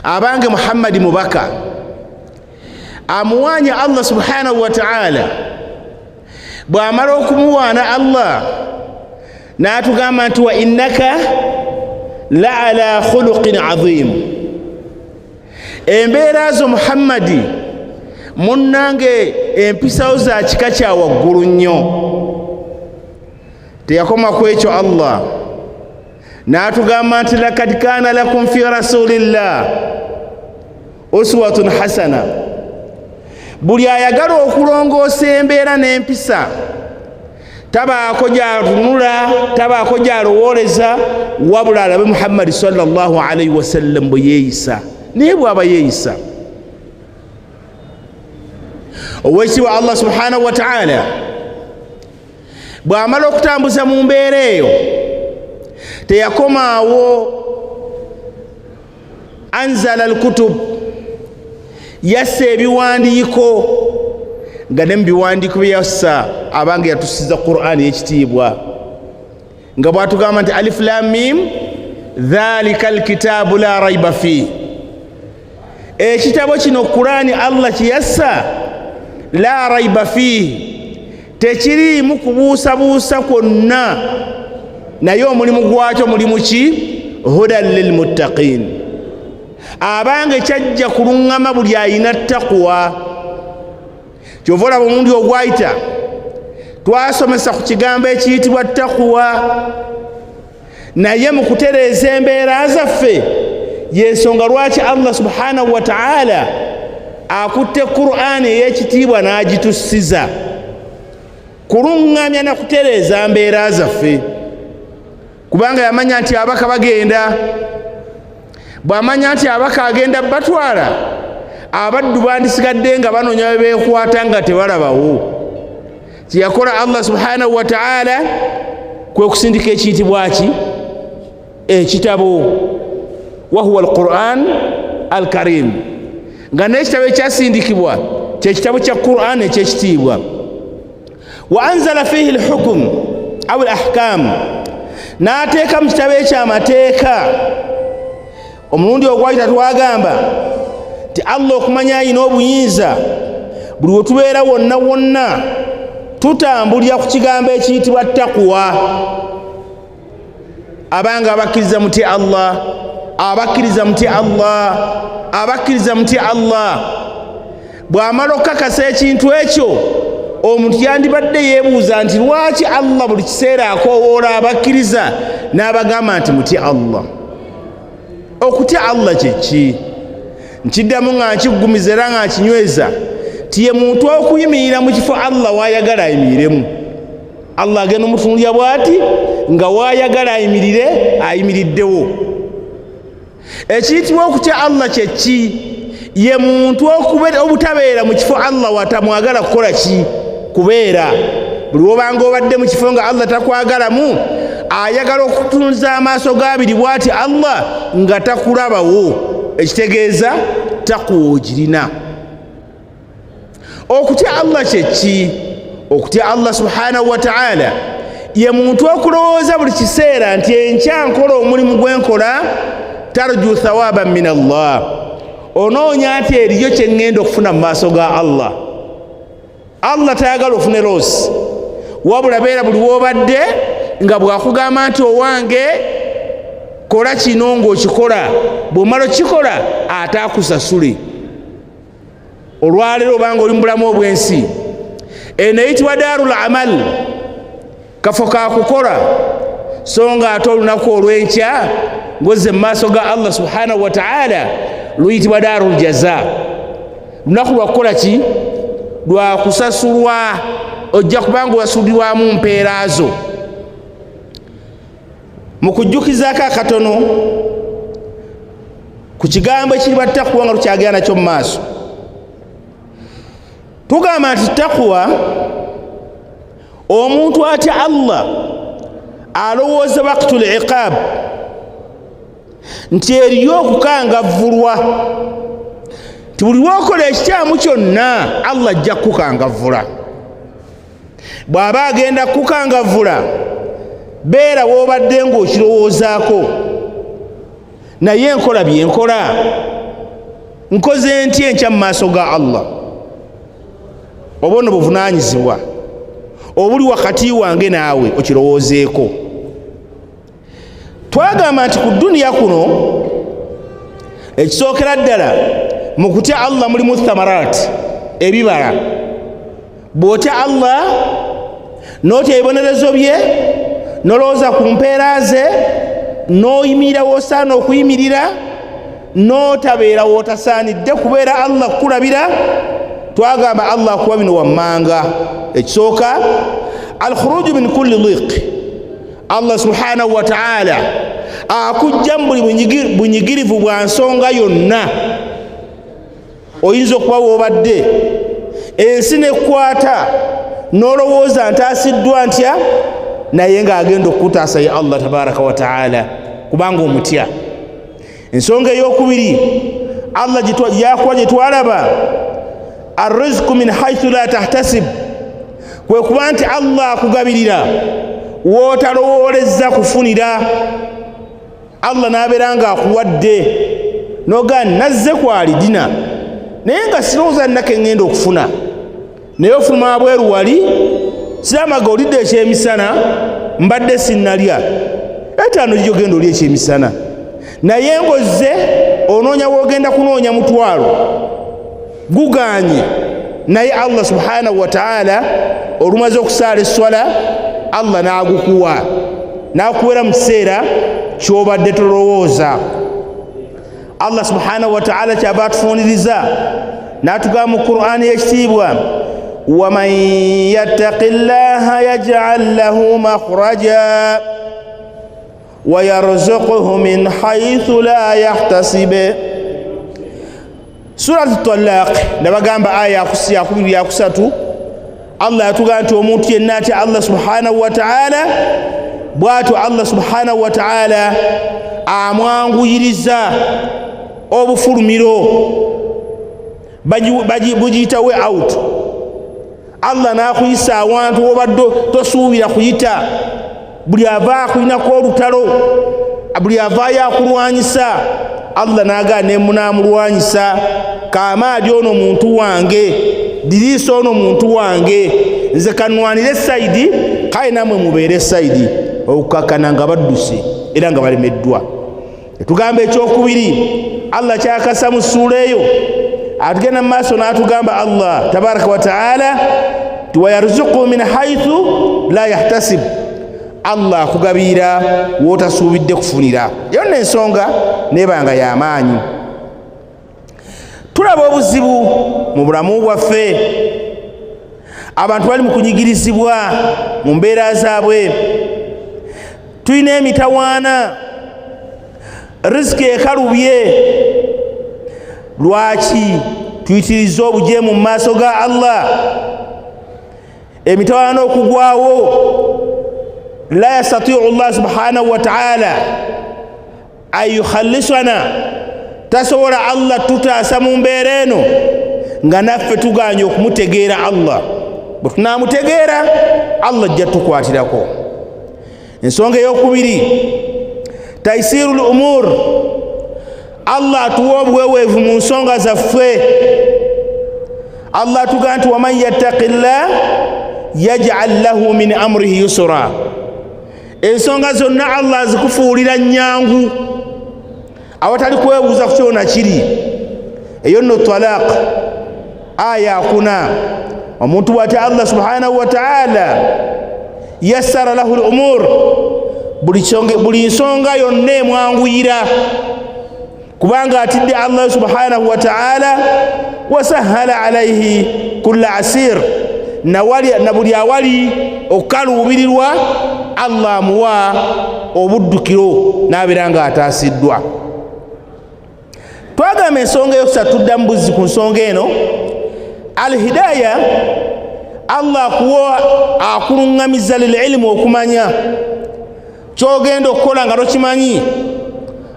abange Muhammad mubaka amuwanya Allah subhanahu wa ta'ala bw'amala okumuwaana Allah n'atugamba nti wa innaka la ala khuluqin azim embeera zo Muhammadi munnange empisawo za kika kya waggulu nnyo teyakoma ku ekyo Allah n'atugamba nti lakad kaana lakum fi rasulillah uswatun hasana buli ayagala okulongoosa embeera n'empisa tabaako gy'atunula tabaako gy'alowooleza wabula alabe Muhammadi sallallahu alaihi wasallam bwe yeeyisa naye bw'aba yeeyisa owekitiibwa Allah subhanahu wa ta'ala bw'amala okutambuza mu mbeera eyo teyakomaawo anzala al-kutub yassa ebiwandiiko nga ne mu biwandiiko bye yassa abange yatusiza Qur'ani y'ekitiibwa nga bw'atugamba nti alif lam mim dhalika alkitabu la raiba fi ekitabo kino Qur'ani Allah kiyassa la raiba fi tekiriimu kubuusabuusa kwonna naye omulimu gwakyo mulimu ki hudan lilmuttaqin abange kyajja kuluŋŋama buli ayina ttaqwa kyova olaba omundi ogwayita twasomesa ku kigambo ekiyitibwa ttaqwa naye mu kutereeza embeera zaffe yensonga lwaki Allah subhanahu wa ta'ala akutte Qur'ani ey'ekitiibwa n'agitussiza kuluŋŋamya na kutereeza mbeera zaffe kubanga yamanya nti abaka bagenda bw'amanya nti abaka agenda batwala abaddu bandisigadde nga banoonya bye beekwata nga tebalabawo kyeyakola Allah subhanahu wa ta'ala kwe kusindika ekiyitibwa ki ekitabo wahuwa al-Qur'an al-Karim nga n'ekitabo ekyasindikibwa kyekitabo kya Qur'an ekyekitiibwa wa anzala fihi al-hukm aw al-ahkam n'ateeka mu kitabo ekyamateeka omulundi ogwayita twagamba nti Allah okumanya ayina obuyinza buli we tubeera wonna wonna tutambulira ku kigambo ekiyitibwa ttaqwa abanga abakkiriza muti Allah abakkiriza muti Allah abakkiriza muti Allah bw'amala okukakasa ekintu ekyo omuntu yandibadde yeebuuza nti lwaki Allah buli kiseera akoowoola abakkiriza n'abagamba nti muti Allah okutya Allah kyeki nkiddamu nga nkiggumiza era nga nkinyweza tiye muntu okuyimirira mu kifo Allah wayagala ayimiremu Allah agenda omutunulya bw'ati nga wayagala ayimirire ayimiriddewo ekiyitibwa okutya Allah kyeki ye muntu obutabeera mu kifo Allah watamwagala kukola ki kubeera buli wobanga obadde mu kifo nga Allah takwagalamu ayagala okutunza amaaso g'abiri bw'ati Allah nga takulabawo ekitegeeza taqwa ogirina okutya Allah kyeki okutya Allah subhanahu wa ta'ala ye muntu okulowooza buli kiseera nti enkya nkola omulimu gwenkola tarju thawaban min Allah onoonya nti eriyo kye ŋŋenda okufuna mu maaso ga Allah Allah tayagala ofune loosi wabula beera buli w'obadde nga bw'akugamba nti owange kola kino ng'okikola bw'omala okikola ate akusasule olwaleero obanga oli mu bulamu obw'ensi eno eyitibwa daarul amal kafo ka kukola so nga ate olunaku olw'enkya ng'ozze mu maaso ga Allah subhanahu wa ta'ala luyitibwa daarul jaza lunaku lwa kukola ki lwa kusasulwa ojja kubanga wasulirwamu mpeera zo mu kujjukizaako akatono ku kigambo ekiribwa ttaqwa nga tukyagera nakyo mu maaso tugamba nti ttaqwa omuntu atya Allah alowooza waqtul iqaab nti eriyo okukangavvulwa nti buli lwokola ekikyamu kyonna Allah ajja kukukangavvula bw'aba agenda kukukangavvula beera w'obadde ng'okirowoozaako naye enkola byenkola nkoze ntya enkya mu maaso ga Allah oba ono buvunaanyizibwa obuli wakati wange naawe okirowoozeeko. Twagamba nti ku duniya kuno ekisookera ddala mu kutya Allah mulimu thamarat, ebibala. Bw'otya Allah n'otya ebibonerezo bye n'olowooza ku mpeera ze n'oyimirira w'osaana okuyimirira n'otabeera w'otasaanidde kubeera Allah kukulabira, twagamba Allah akuwa bino wammanga. Ekisooka alkhuruju min kulli dhiq, Allah subhanahu wa ta'ala akujja mu buli bunyigirivu bwa nsonga yonna. Oyinza okuba w'obadde ensi nekwata n'olowooza ntaasiddwa ntya, naye ng'agenda okukutaasa ye Allah tabaraka wa ta'ala kubanga omutya. Ensonga ey'okubiri Allah yakuwa gye twalaba arrizqu min haythu la tahtasib, kwe kuba nti Allah akugabirira w'otalowoolezza kufunira. Allah n'abeera ng'akuwadde n'ogaa nazze kwali dina naye nga sirowooza nnako eŋŋenda okufuna, naye ofuluma bweru wali siramaga olidde ekyemisana mbadde sinnalya etaano gyo genda oli ekyemisana, naye ngozze onoonya w'ogenda kunoonya mutwalo guganye. Naye Allah subhanahu wa ta'ala olumaze okusaala esswala Allah n'agukuwa n'akuwera mu kiseera ky'obadde tolowooza. Allah subhanahu wa ta'ala kyava atufuniriza n'atugamba mu Qur'ani y'ekitiibwa, waman yattaqi llaha yaj'al lahu makhraja wa yarzuquhu min haythu la yahtasib. Surat Talaq nabagamba aya yakubiri yakusatu, Allah yatugamba nti omuntu yenna atya Allah subhanahu wa ta'ala bw'atyo Allah subhanahu wa ta'ala amwanguyiriza obufulumiro, bugiyita way out. Allah n'akuyisa awantu w'obadde tosuubira kuyita, buli ava akulinako olutalo, buli avaayo akulwanyisa Allah n'agaa nemunamulwanyisa, kaamaadi ono muntu wange, diriisa ono muntu wange, nze kanwanire sayidi kale namwe mubeere sayidi, okukakkana nga badduse era nga balemeddwa. Tugamba ekyokubiri Allah kyakasa mu ssuula eyo, atugenda mu maaso n'atugamba Allah tabaraka wa ta'ala wayarzuquhu min haythu la yahtasib, Allah akugabira w'otasuubidde kufunira. Yonna ensonga nebanga y'amaanyi. Tulaba obuzibu mu bulamu bwaffe, abantu bali mu kunyigirizibwa mu mbeera zaabwe, tulina emitawaana, riziki ekalubye. Lwaki tuyitiriza obujeemu mu maaso ga Allah? Emitawaana okugwawo, la yastatiu Allah subhanahu wa ta'ala an yukhallisana, tasobola Allah tutaasa mu mbeera eno nga naffe tuganye okumutegeera Allah. Bwe tunaamutegeera Allah ajja tukwatirako. Ensonga ey'okubiri taisirul umur, Allah atuwa obuweweevu mu nsonga zaffe. Allah atugamba nti waman yattaqillah yaj'al lahu min amrihi yusra, ensonga zonna Allah azikufuulira nnyangu awatali kwebuuza ku kyona kiri. Eyo nno talaq aya 4. Omuntu bw'atya Allah subhanahu wa ta'ala yassara lahu al-umur, buli nsonga yonna emwanguyira kubanga atidde Allah subhanahu wa ta'ala wasahala alayhi kulla asir, na buli awali okukaluubirirwa Allah amuwa obuddukiro n'abeera nga ataasiddwa. Twagamba ensonga eyokusatu tudda mu buzzi ku nsonga eno, alhidaya, Allah akuluŋŋamiza lil ilmu, okumanya kyogenda okukola nga tokimanyi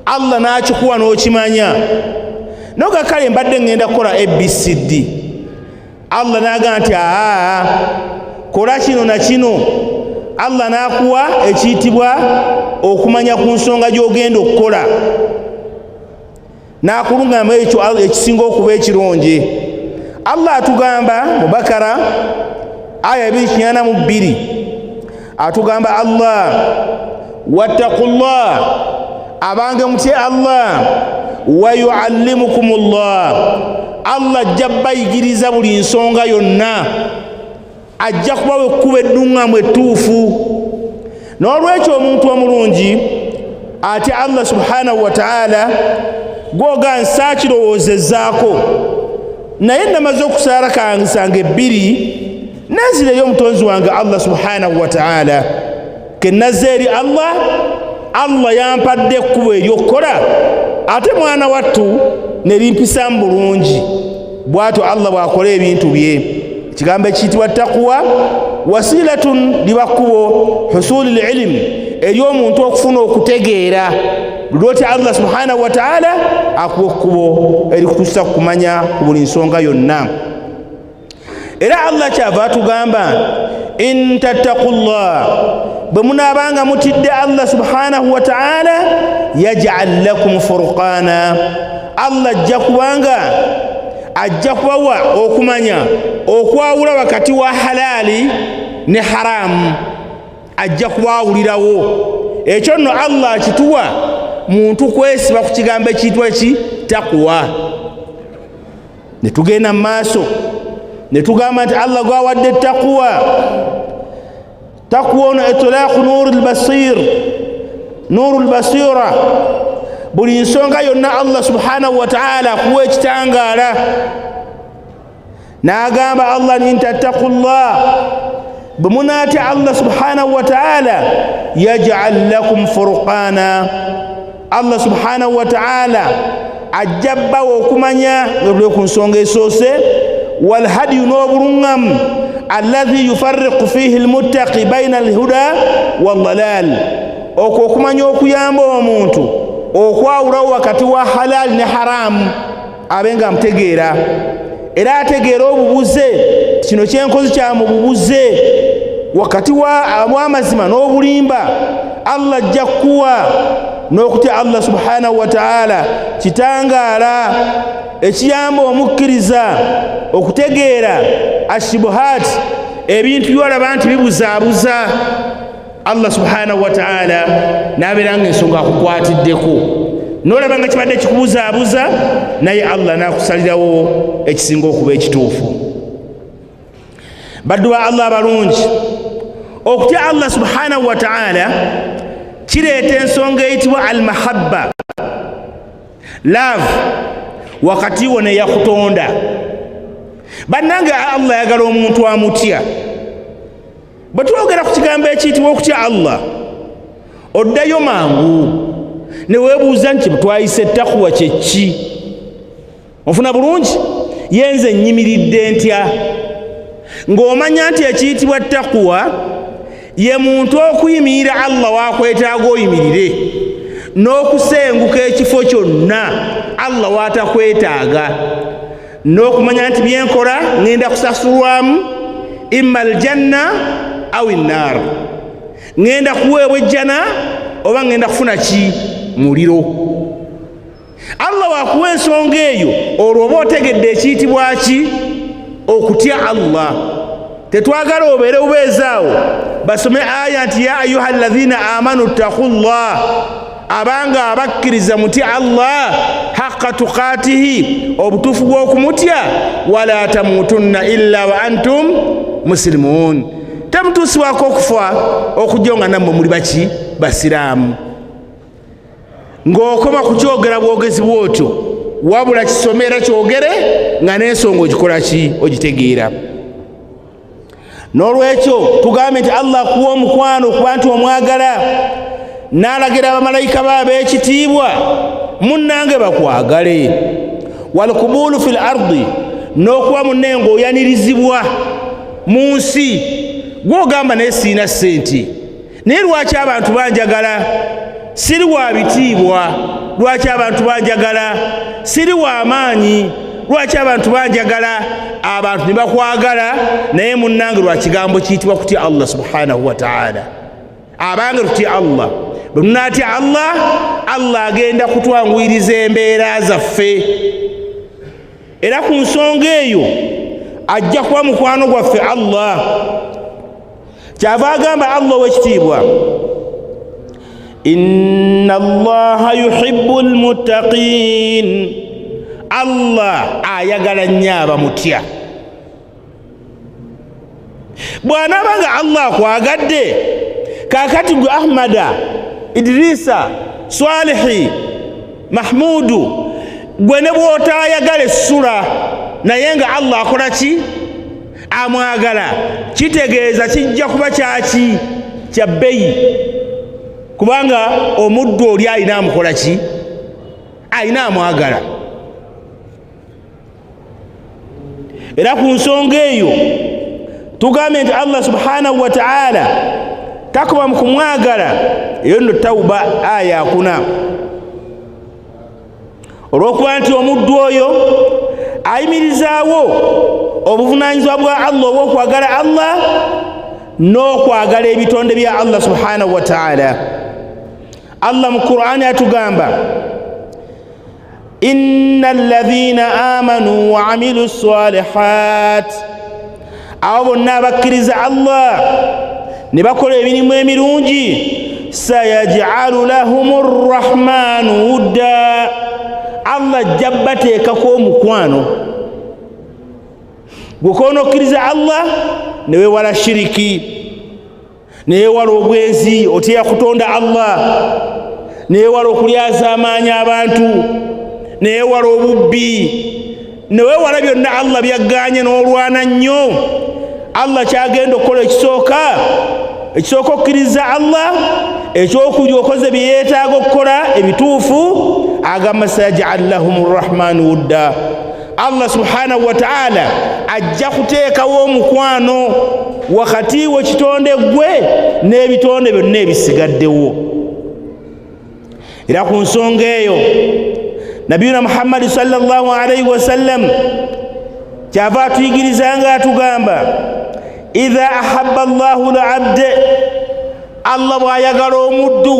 Allah n'akikuwa n'okimanya. Noga kale mbadde ngenda kukola ABCD, Allah n'agamba nti kola kino na kino. Allah n'akuwa ekiyitibwa okumanya ku nsonga gy'ogenda okukola. n'akulungamu ekyo ekisinga okuba ekirungi. Allah atugamba mu Bakara aya 282 atugamba Allah wattaqullah abange mutye Allah wa yuallimukumullah Allah ajja bayigiriza buli nsonga yonna ajja kubawa ekkubo eddungamu ettuufu. N'olwekyo omuntu omulungi ate Allah subhanahu wa ta'ala gwoga nsaakirowoozezaako naye namaze okusaara kansanga ebbiri nazira eri omutonzi wange Allah subhanahu wa ta'ala ke nazze eri Allah yampadde ekkubo eryokkola ate mwana wattu ne limpisa mu bulungi. Bw'atyo Allah bw'akola ebintu bye. Ekigambo ekiyitibwa taqwa wasilatun liba kkubo husuli lilm eri omuntu okufuna okutegeera lwoti Allah subhanahu wa ta'ala akuwa ekkubo erikutuusa kumanya ku buli nsonga yonna. Era Allah kyava atugamba in tattaqullah bwe munaabanga mutidde Allah subhanahu wa ta'ala yaj'al lakum furqana Allah ajja kubawa okumanya okwawula wakati wa halali ne haramu ajja kubawulirawo. Ekyo nno Allah akituwa muntu kwesiba ku kigambo ekiyitibwa eki taqwa. Ne tugenda mu maaso ne tugamba nti Allah gwawadde taqwa ono itlaqu nurul basira buli nsonga yonna Allah subhanahu wa ta'ala kuwa ekitangaala. N'agamba Allah in tattaqullah bwe munaatya Allah subhanahu wa ta'ala yaj'al lakum furqana Allah subhanahu wa ta'ala ajja bbawa okumanya nga ku nsonga esoose wal hadiyu n'obulungamu alladhi yufarriqu fihi almuttaqi bayna alhuda waldalal okwo okumanya okuyamba omuntu okwawulawo wakati wa halali ne haramu abe nga amutegeera era ategeera obubuze kino kyenkozi kyamu bubuze wakati w'amazima n'obulimba Allah ajja kuwa n'okutya Allah subhanahu wa ta'ala kitangaala ekiyamba omukkiriza okutegeera ashibuhat ebintu byolaba nti bibuzaabuza Allah subhanahu wa ta'ala n'abeera ng'ensonga akukwatiddeko n'olaba nga kibadde kikubuzaabuza naye Allah n'akusalirawo ekisinga okuba ekituufu. Baddu ba Allah abalungi okutya Allah subhanahu wa ta'ala kireeta ensonga eyitibwa al-mahabba love wakati wo ne yakutonda. Bannange Allah yagala omuntu amutya. Bwe twogera ku kigambo ekiyitibwa okutya Allah oddayo mangu ne weebuuza nti twayise taqwa kyeki ofuna bulungi yenze nnyimiridde ntya ng'omanya nti ekiyitibwa taqwa ye muntu okuyimirira Allah wakwetaaga oyimirire n'okusenguka ekifo kyonna Allah watakwetaaga n'okumanya nti byenkola ngenda kusasulwamu imma aljanna aw innar ngenda kuweebwa ejjana oba ngenda kufuna ki muliro. Allah wakuwa ensonga eyo olwo oba otegedde ekiyitibwa ki okutya Allah. Tetwagala obeere ubeezaawo basome aya nti ya ayuha alladhina amanu ttaqullah abanga abakkiriza mutya Allah haqqa tuqatihi obutuufu bw'okumutya wala tamutunna illa wa antum muslimun temutuusibwako okufa okujja nga nammwe muli baki basiraamu. Ng'okoma kukyogera bwogezi bwotyo wabula kisomera kyogere nga n'ensonga ogikola ki ogitegeera. N'olwekyo tugambe nti Allah akuwa omukwano okuba nti omwagala n'alagira abamalayika baabe ekitiibwa munnange bakwagale walqubulu fil ardi n'okuba munne ng'oyanirizibwa mu nsi gw'ogamba naye siina ssente naye lwaki abantu banjagala siri wa bitiibwa lwaki abantu banjagala siri wa maanyi lwaki abantu banjagala abantu ne bakwagala naye munnange lwa kigambo kiyitibwa kutya Allah subhanahu wa ta'ala. Abange tutya Allah bwe tunatya Allah agenda kutwanguyiriza embeera zaffe, era ku nsonga eyo ajja kuba mukwano gwaffe Allah. Kyava agamba Allah ow'ekitiibwa, inna Allaha yuhibbul muttaqin, Allah ayagala nnyo abamutya. Bw'anaaba nga Allah akwagadde, kaakati gwe Ahmada, Idrisa, Swalihi, Mahmudu, gwe ne bw'otaayagala essula naye nga Allah akola ki? Amwagala, kitegeeza kijja kuba kyaki? Kya bbeeyi, kubanga omuddu oli alina amukola ki? Alina amwagala. Era ku nsonga eyo tugambe nti Allah subhanahu wa ta'ala takuba mu kumwagala. Eyo nno Tawba aya 4. Olw'okuba nti omuddu oyo ayimirizaawo obuvunaanyizibwa bwa Allah obw'okwagala Allah n'okwagala ebitonde bya Allah subhanahu wa ta'ala. Allah mu Qur'ani atugamba, innal ladhina amanu wa amilu ssalihat, abo bonna abakkiriza Allah ne bakola emirimu emirungi, sayaj'alu lahumur rahmanu wudda, Allah ajja bateekako omukwano. Gwe koonokkiriza Allah ne weewala shiriki, ne weewala obwenzi oteya kutonda Allah, ne weewala okulyazaamaanya abantu, ne weewala obubbi, ne weewala byonna Allah byaggaanye n'olwana nnyo. Allah kyagenda okukola ekisooka okkiriza Allah, ekyokuli okoze bye yeetaaga okukola ebituufu, agamba sayaj'al lahumur rahmanu wudda. Allah subhanahu wa ta'ala ajja kuteekawo omukwano wakati w'ekitonde gwe n'ebitonde byonna ebisigaddewo. Era ku nsonga eyo Nabiyuna Muhammad sallallahu alayhi wa sallam kyava atuyigiriza nga atugamba, idha ahabba Allahu al-abd, Allah bw'ayagala omuddu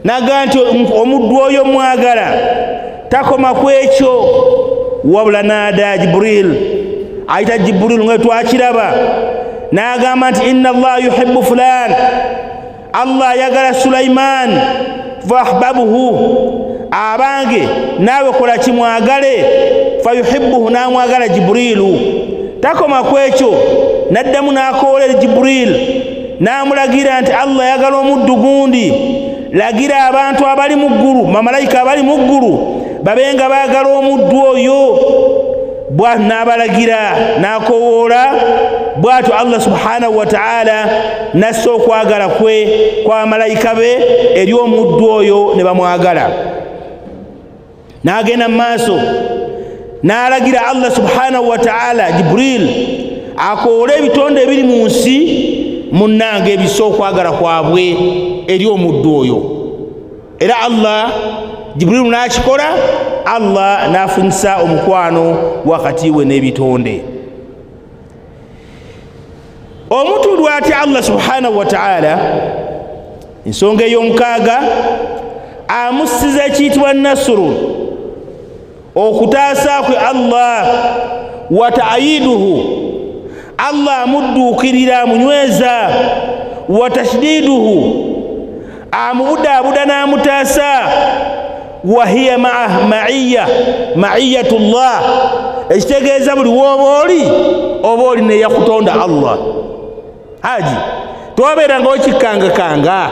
naga nti omuddu oyo mwagala, takoma ku ekyo, wabula naada Jibril, ayita Jibril nga twakiraba n'agamba nti inna Allah yuhibbu fulan, Allah ayagala Sulaiman fahbabuhu, abange naawe kola kimwagale, fayuhibbuhu, n'amwagala Jibrilu. Takoma ku ekyo, n'addamu n'akoolera Jibril n'amulagira nti Allah ayagala omuddu gundi, lagira abantu abali mu ggulu, bamalayika abali mu ggulu babenga baagala omuddu oyo. Bw'atyo n'abalagira n'akowoola, bw'atyo Allah subhanahu wa ta'ala nassa okwagala kwe kwa malayika be eri omuddu oyo ne bamwagala. N'agenda mu maaso n'alagira Allah subhanahu wa ta'ala Jibril akoole ebitonde ebiri mu nsi munnange ebissa okwagala kwabwe eri omuddu oyo. Era Allah, Jibril n'akikola, Allah n'afunyisa omukwano wakati we n'ebitonde. Omuntu lw'atya Allah subhanahu wa ta'ala, ensonga ey'omukaaga amussiza ekiyitibwa nasuru, okutaasa kwe Allah, wa ta'yiduhu, Allah amudduukirira amunyweza, wa tashdiduhu, amubudaabuda n'amutaasa, wa hiya ma'iyatullah, ekitegeeza buli w'oba oli neyakutonda Allah. Haji twabeeranga okikangakanga,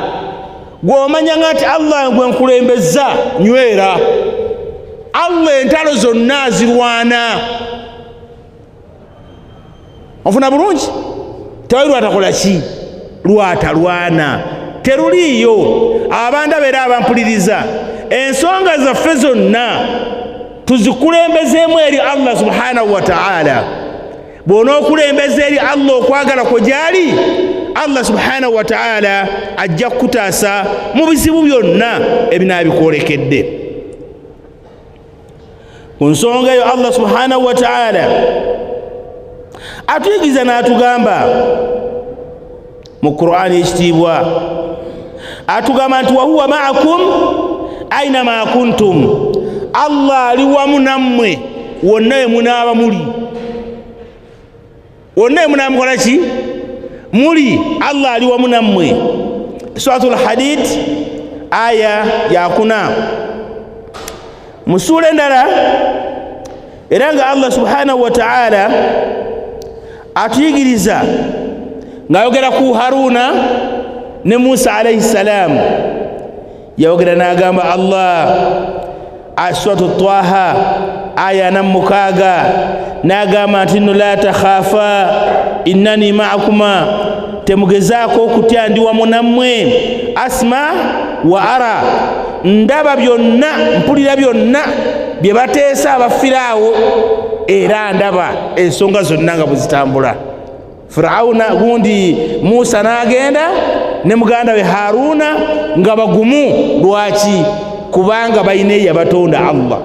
gw'omanyanga nti Allah gwe nkulembeza nywera, Allah entalo zonna azirwana. Ofuna bulungi? Tewali lwatakola ki? Lwatalwana. Teruliiyo. Abanda beera abampuliriza, ensonga zaffe zonna tuzikulembezeemu eri Allah subhanahu wa ta'ala. Bw'onookulembeza eri Allah okwagala kwe gyali, Allah subhanahu wa ta'ala ajja kukutaasa mu bizibu byonna ebinaabikwolekedde. Ku nsonga eyo Allah subhanahu wa ta'ala atuyigiza n'atugamba mu Qur'ani ekitiibwa, atugamba nti wahuwa ma'akum aina ma kuntum, Allah ali wamu nammwe wonna we munaaba muli, wonna we munaaba mukola ki muli, Allah ali wamu nammwe. Suratul Hadid aya ya 4. Mu sura endala era nga Allah subhanahu wa ta'ala atuyigiriza ng'ayogera ku Haruna ne Musa alayhi salam, yayogera n'agamba Allah suratu Taha aya 6 n'agamba nti nno la takhafa innani ma'akuma, temugezaako okutya ndi wamu nammwe, asma wa ara, ndaba byonna mpulira byonna bye bateesa abafiraawo era ndaba ensonga zonna nga bwezitambula. Firawuna gundi Musa n'agenda ne muganda we Haruna nga bagumu. Lwaki? Kubanga balina eyabatonda Allah.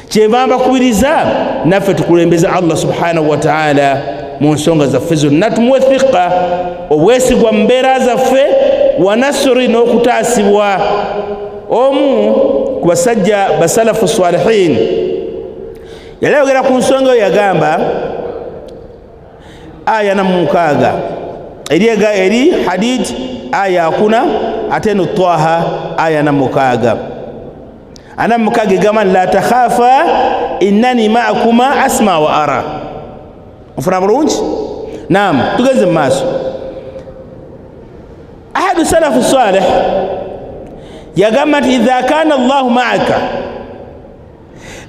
Kyenva mbakubiriza naffe tukulembeza Allah subhanahu wa ta'ala mu nsonga zaffe zonna, tumuwe thiqa, obwesigwa mu mbeera zaffe, wa nasri n'okutaasibwa. Omu ku basajja basalafu salihin yali ayogera ku nsonga eyo, yagamba aya 6 eri Hadid aya 4 ate no Taha aya 6 egamba la takhafa innani ma'akuma asma wa ara. Mufuna bulungi? Naam, tugenze mu maaso. Ahadu salafu salih yagamba nti idha kana Allahu ma'aka,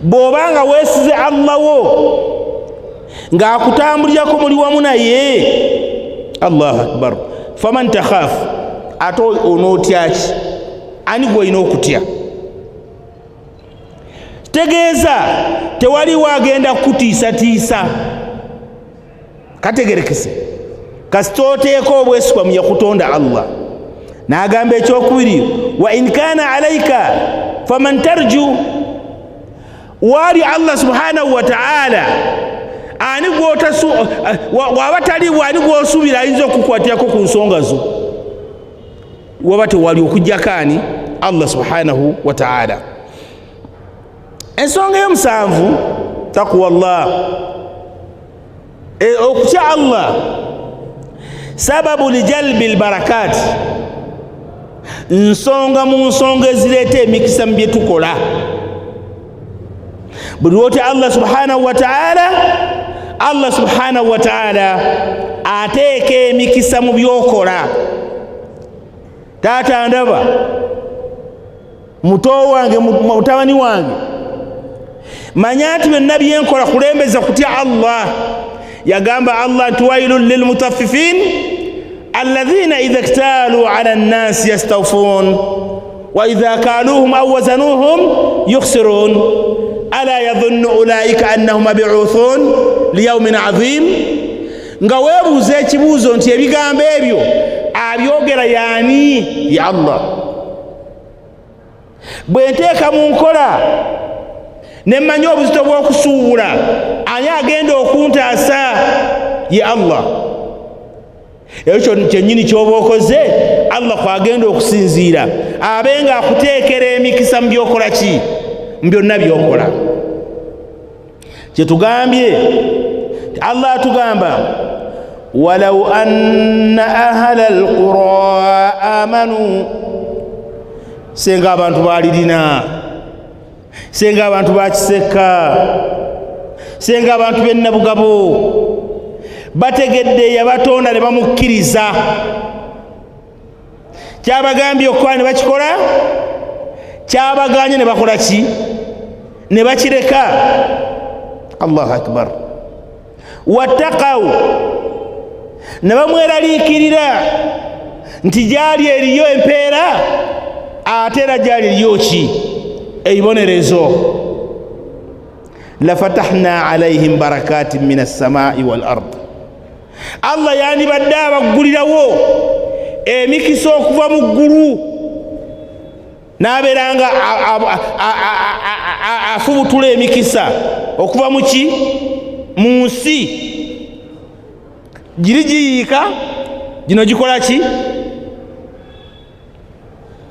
bw'obanga weesize Allah wo ng'akutambulirako muli wamu naye, Allahu akbar, faman takhaf, ate onootya ki? Ani gw'olina okutya? Tegeeza tewali wagenda kutiisatiisa, kategerekese kasita oteeka obwesigwa mu yakutonda Allah. N'agamba ekyokubiri, wa in kana alayka faman tarju, wali Allah subhanahu wa ta'ala ani gwotasu waba tali wani gwosubira ayinza okukwatirako ku nsonga zo, waba tewali okujjako ani? Allah subhanahu wa ta'ala. Ensonga y'omusanvu taqwa Allah, okutya Allah sababu lijalbi albarakat, nsonga mu nsonga ezireeta emikisa mu bye tukola. Buli lwotya Allah subhanahu wa ta'ala, Allah subhanahu wa ta'ala ateeka emikisa mu byokola. Taata ndaba, muto wange, mutabani wange, manya nti byonna byenkola kulembeza kutya Allah. Yagamba Allah nti wailun lilmutaffifin alladhina idha iktalu ala an-nas yastawfun wa idha kaluhum aw wazanuhum yukhsirun ala yadhunnu ulaika annahum mab'uthun liyawmin 'azim. Nga weebuuza ekibuuzo nti ebigambo ebyo abyogera yaani? Ya Allah. Bwe nteeka mu nkola ne mmanya obuzito bw'okusuubula, ani agenda okuntaasa? Ye Allah. Ekyo kyennyini ky'oba okoze, Allah kwagenda okusinziira abenga akuteekera emikisa mu byokola ki? Mu byonna byokola. Kyetugambye Allah atugamba walau anna ahla alqura amanu, senga abantu balirina, senga abantu bakiseka, senga abantu b'ennabugabo bategedde yabatonda ne bamukkiriza, kyabagambye okukola ne bakikola, kyabaganye ne bakola ki? Ne bakireka. Allahu akbar. Wattaqaw, ne bamweraliikirira nti gyali eriyo empeera, ate era gyali eriyo ki? Eibonerezo. Lafatahna alayhim barakatin min as-samai wal ard, Allah yandibadde abaggulirawo emikisa okuva mu ggulu, n'abeeranga afubutula emikisa okuva mu ki? Mu nsi. Giri giyiika, gino gikola ki?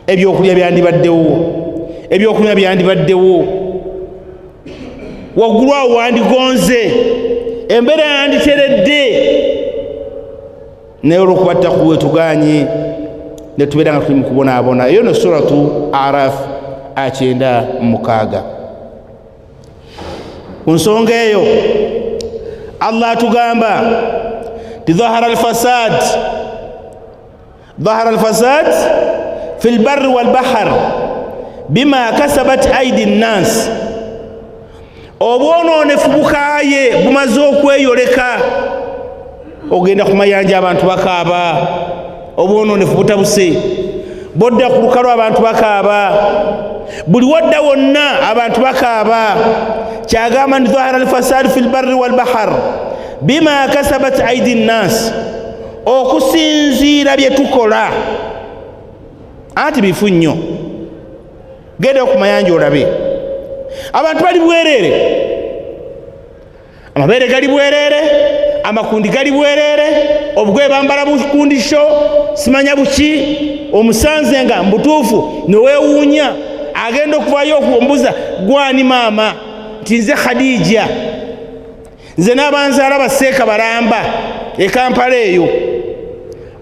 ebyokulya byandibaddewo, ebyokunywa byandibaddewo, waggulu awo wandigonze, embeera yanditeredde, naye olw'okuba ttaku wetuganye ne tubeera nga tuli mu kubonaabona. Eyo no suratu Araf 9:6. Ku nsonga eyo Allah atugamba ti dhahara alfasad fi lbarri walbahar bima kasabat aidi nnas. obwononefu bukaaye bumaze okweyoleka, ogenda ku mayanja abantu bakaaba, obwononefu butabuse, bodda ku lukalu abantu bakaaba, buli wadda wonna abantu bakaaba. Kyagamba nti dhahara alfasad fi lbarri walbahar bima kasabat aidi nnas, okusinziira bye tukola. Anti bifu nnyo, genda ku mayanja olabe abantu bali bwerere, amabeere gali bwerere, amakundi gali bwerere, obugoye bambala bukundisho simanya buki, omusanze nga mbutuufu newewuunya, agenda okuvayo okumbuza gwani maama, nti nze Khadija, nze n'abanzaala baseeka balamba e Kampala eyo,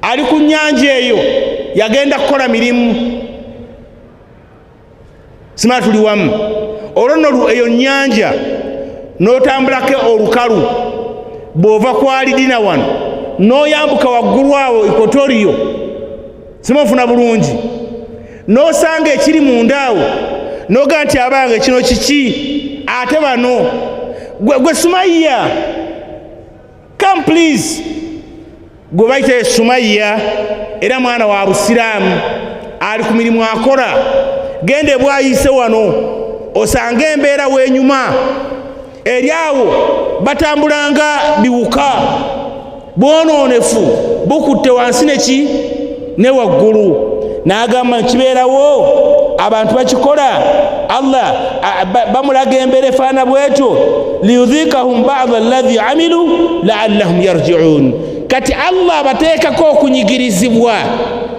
ali ku nnyanja eyo, yagenda kukola mirimu, simala tuli wamu. Olwo eyo nnyanja n'otambulako olukalu, bw'ova ku Alidina wano n'oyambuka waggulu awo Equatorio, simufuna bulungi, n'osanga ekiri munda awo, n'oga nti abange kino kiki, ate bano gwe Sumaiya, come please, gwe bayita Sumaiya, era mwana wa Busiraamu, ali ku mirimu akola, gende bwayise wano osanga embeera w'enyuma, eri awo batambulanga biwuka, bwononefu bukutte wansi neki ne waggulu. N'agamba kibeerawo, abantu bakikola, Allah bamulaga embeera efaana bwetyo, liyudhikahum ba'da alladhi amilu la'allahum yarji'un. Kati Allah bateekako okunyigirizibwa,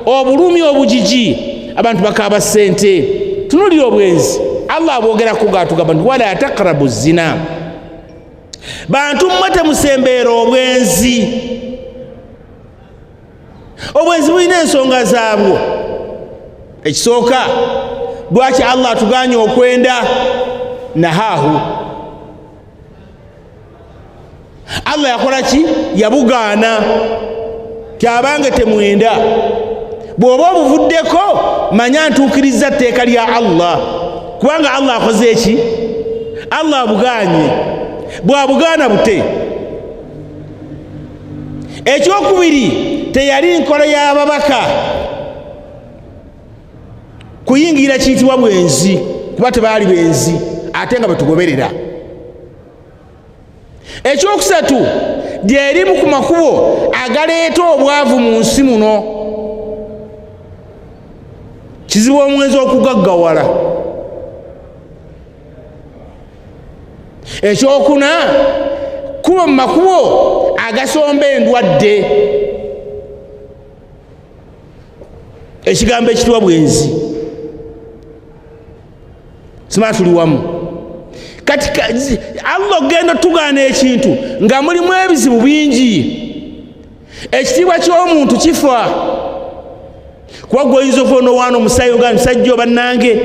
obulumi obujiji, abantu bakaaba ssente. Tunulira obwenzi, Allah abogerako gatugamba nti wala taqrabu zina, bantu mmwe temusembeera obwenzi. Obwenzi bulina ensonga zaabwo. Ekisooka, lwaki Allah atuganye okwenda? Nahahu, Allah yakola ki? Yabugaana, kyabange temwenda. Bw'oba obuvuddeko manya ntuukiriza tteeka lya Allah, kubanga Allah akoze eki? Allah abuganye. Bw'abugaana bute? Ekyokubiri, teyali nkola y'ababaka kuyingira kiyitibwa bwenzi, kuba tebaali benzi ate nga betugoberera. Ekyokusatu, lyerimu ku makubo agaleeta obwavu mu nsi muno, kizibu omwenzi okugaggawala. Ekyokuna, kuba mu makubo agasomba endwadde, ekigambo ekitibwa bwenzi. Simala tuli wamu. Kati Allah ogenda tugaana ekintu nga mulimu ebizibu bingi, ekitiibwa ky'omuntu kifa. Kuba gwe oyinza okuba n'owaana omusaayi oga musajja bannange,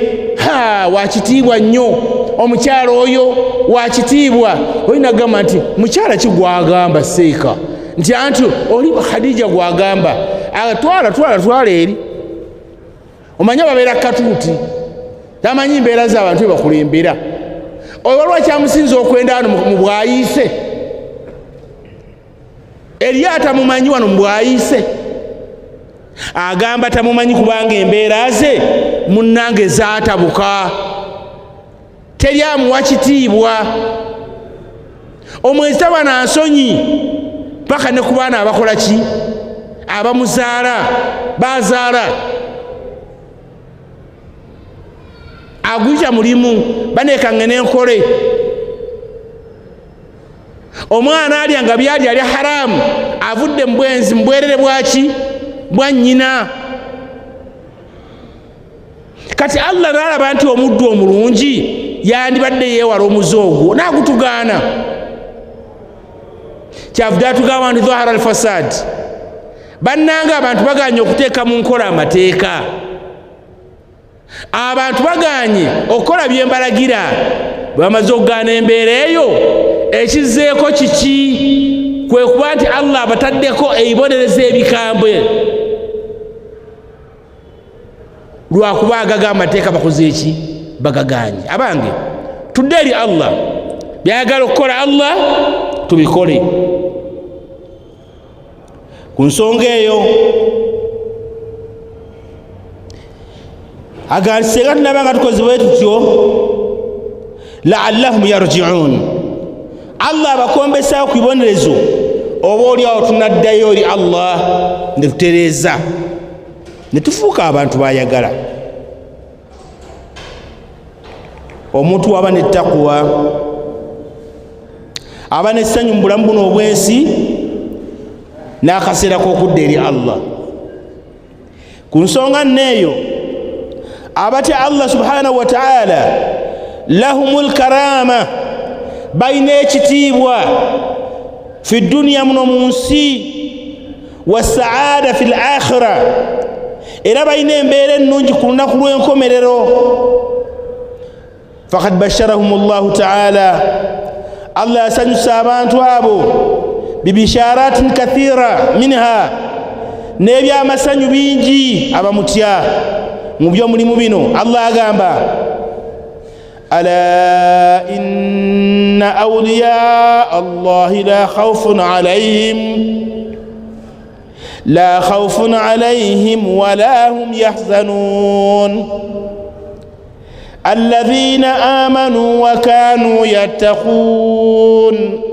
wakitiibwa nnyo, omukyala oyo wakitiibwa. Olina kugamba nti mukyala ki gwagamba seeka, nti anti oli Khadija gwagamba, twala eri. Omanya babeera katuuti, tamanyi mbeera z'abantu ebakulembera. Oyo waliwo kyamusinza okwenda wano mu bwayise, Eriya tamumanyi wano mu bwayise, agamba tamumanyi kubanga embeera ze munnange zaatabuka, teri amuwa kitiibwa. Omwenzi taba na nsonyi paka ne ku baana abakola ki? Abamuzaala, bazaala. Aguyita mulimu, banekange n'enkole. Omwana alya nga byali alya haramu, avudde mu bwenzi, mu bwerere bwaki? Bwa nnyina. kati Allah nalaba nti omuddu omulungi yandibadde yeewala omuze ogwo nagutugaana kyavudde atugamba nti dhahara alfasad bannanga abantu baganye okuteeka mu nkola amateeka abantu baganye okukola byembalagira bamaze okugaana embeera eyo ekizeeko kiki kwe kuba nti Allah abataddeko eibonereza ebikambwe lwakuba agaga amateeka bakoze eki bagaganye abange tudde eri Allah byayagala okukola Allah tubikole ku nsonga eyo agansenga tunabanga tukoze bwe tutyo laallahum yarjiun Allah abakombesayo ku ibonerezo oba oliawo tunaddayo eri Allah ne tutereeza ne tufuuka abantu bayagala omuntu waba nettaqwa aba nessanyu mu bulamu buno obwensi n'akaseera k'okudda eri Allah ku nsonga nneeyo abatya Allah subhanahu wa ta'ala lahumul karama bayina ekitiibwa fi dunya muno mu nsi wa saada fi l'akhira era bayina embeera ennungi ku lunaku lw'enkomerero fakad basharahum Allahu ta'ala Allah yasanyusa abantu abo bibisharatin kathira minha n'ebyamasanyu bingi abamutya mu byo mulimu bino Allah agamba ala inna awliya Allahi la khawfun alayhim wa la hum yahzanun alladhina amanu wa kanu yattaqun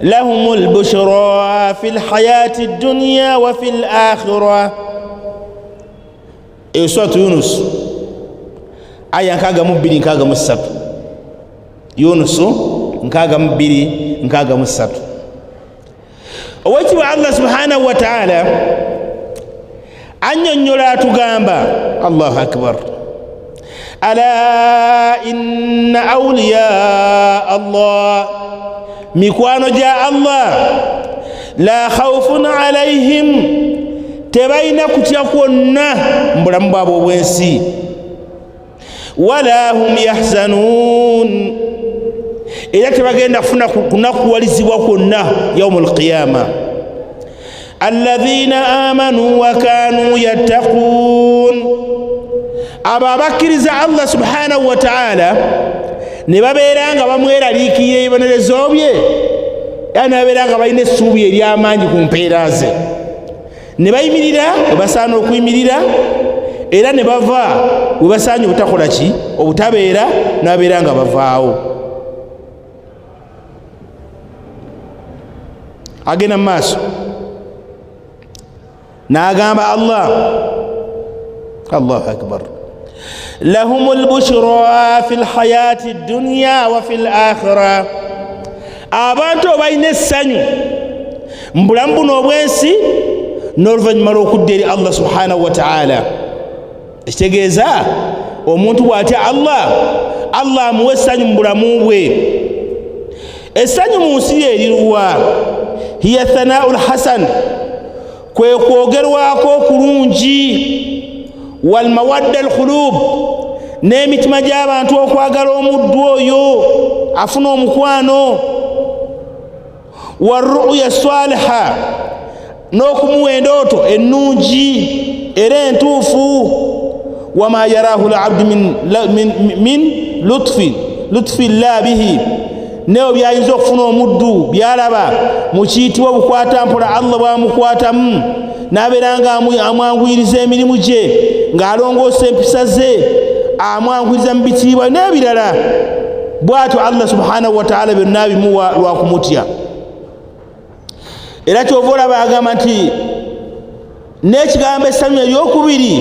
لهم البشرى في الحياة الدنيا وفي الآخرة سورة يونس آية نكاغا مبيري نكاغا مسات يونس نكاغا مبيري نكاغا مسات ويتبع الله سبحانه وتعالى أن ينيولا تغامبا الله أكبر ألا إن أولياء الله mikwano gya Allah la khawfun alayhim tebayina kutya kwonna mu bulamu bwabwe obwensi wala hum yahzanun era tebagenda kufuna kunakuwalizibwa kwonna yaumul qiyama alladhina amanu wa kanu yattaqun abo abakkiriza Allah subhanahu wa ta'ala ne babeera nga bamweraliikirira ebibonerezo bye era ne babeera nga balina essuubi ery'amaanyi ku mpeera ze ne bayimirira we basaana okuyimirira era ne bava we basaanye obutakola ki obutabeera ne babeera nga bavaawo agenda mu maaso n'agamba Allah Allahu akbar لهم البشرى في الحياة الدنيا وفي الآخرة abantu bayina essanyu mu bulamu buno obwensi n'oluvannyuma lw'okudda eri Allah subhanahu wa ta'ala ekitegeeza omuntu bw'atya Allah amuwa essanyu mu bulamu bwe essanyu mu nsi ye eriruwa hiya thanaa'ul hasan kwe kwogerwako okulungi wal mawadda al khulub n'emitima gy'abantu okwagala omuddu oyo afuna omukwano warru'ya saliha n'okumuwa endooto ennungi era entuufu wama yarahu labdu min lutfi llah bihi neyo byayinza okufuna omuddu byalaba mu kiyitibwa obukwatampola Allah bwamukwatamu n'abeera nga amwanguyiriza emirimu gye ng'alongoosa empisa ze amwanguyiriza mu bitiibwa n'ebirala bw'atyo Allah subhanahu wa ta'ala byonna bimuwa lwakumutya era kyova olaba agamba nti n'ekigambo essanyu eryokubiri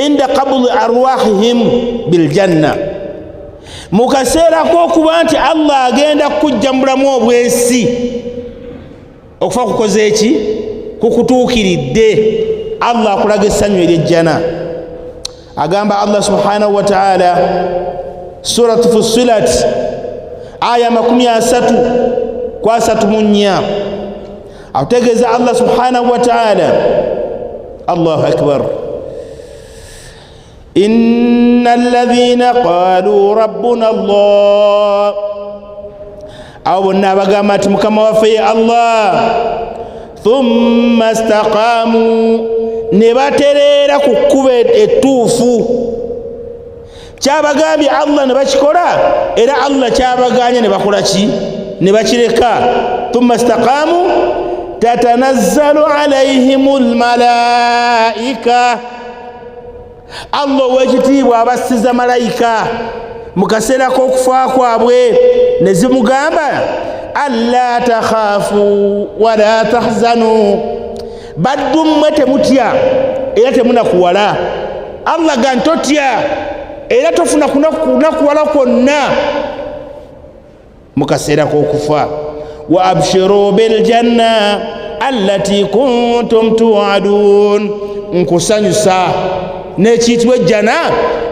inda qabuli arwahihim biljanna mu kaseera k'okuba nti Allah agenda kukujja mu bulamu obwensi okufa kukoze eki kukutuukiridde Allah akulaga essanyu ery'ejjana agamba Allah subhanahu wa ta'ala suratu Fussilat aya 30:34 ategeza Allah subhanahu wa ta'ala Allahu akbar innal ladhina qalu rabbuna Allah awonna bagamba ati mukama waffe Allah thumma istaqamu ne baterera ku kkubo ettuufu kyabagambye Allah ne bakikola era Allah kyabaganya ne bakola ki ne bakireka thumma istaqamu tatanazzalu alayhimul malaika Allah wekitiibwa abasiza malayika mu kaseera k'okufa kwabwe ne zimugamba alla takhafu wala tahzanu baddu mmwe temutya era temunakuwala Allah ga ntotya era tofuna kunakuwala kwonna mu kaseera k'okufa wa abshiru bil janna allati kuntum tu'adun nkusanyusa n'ekiyitibwa ejjana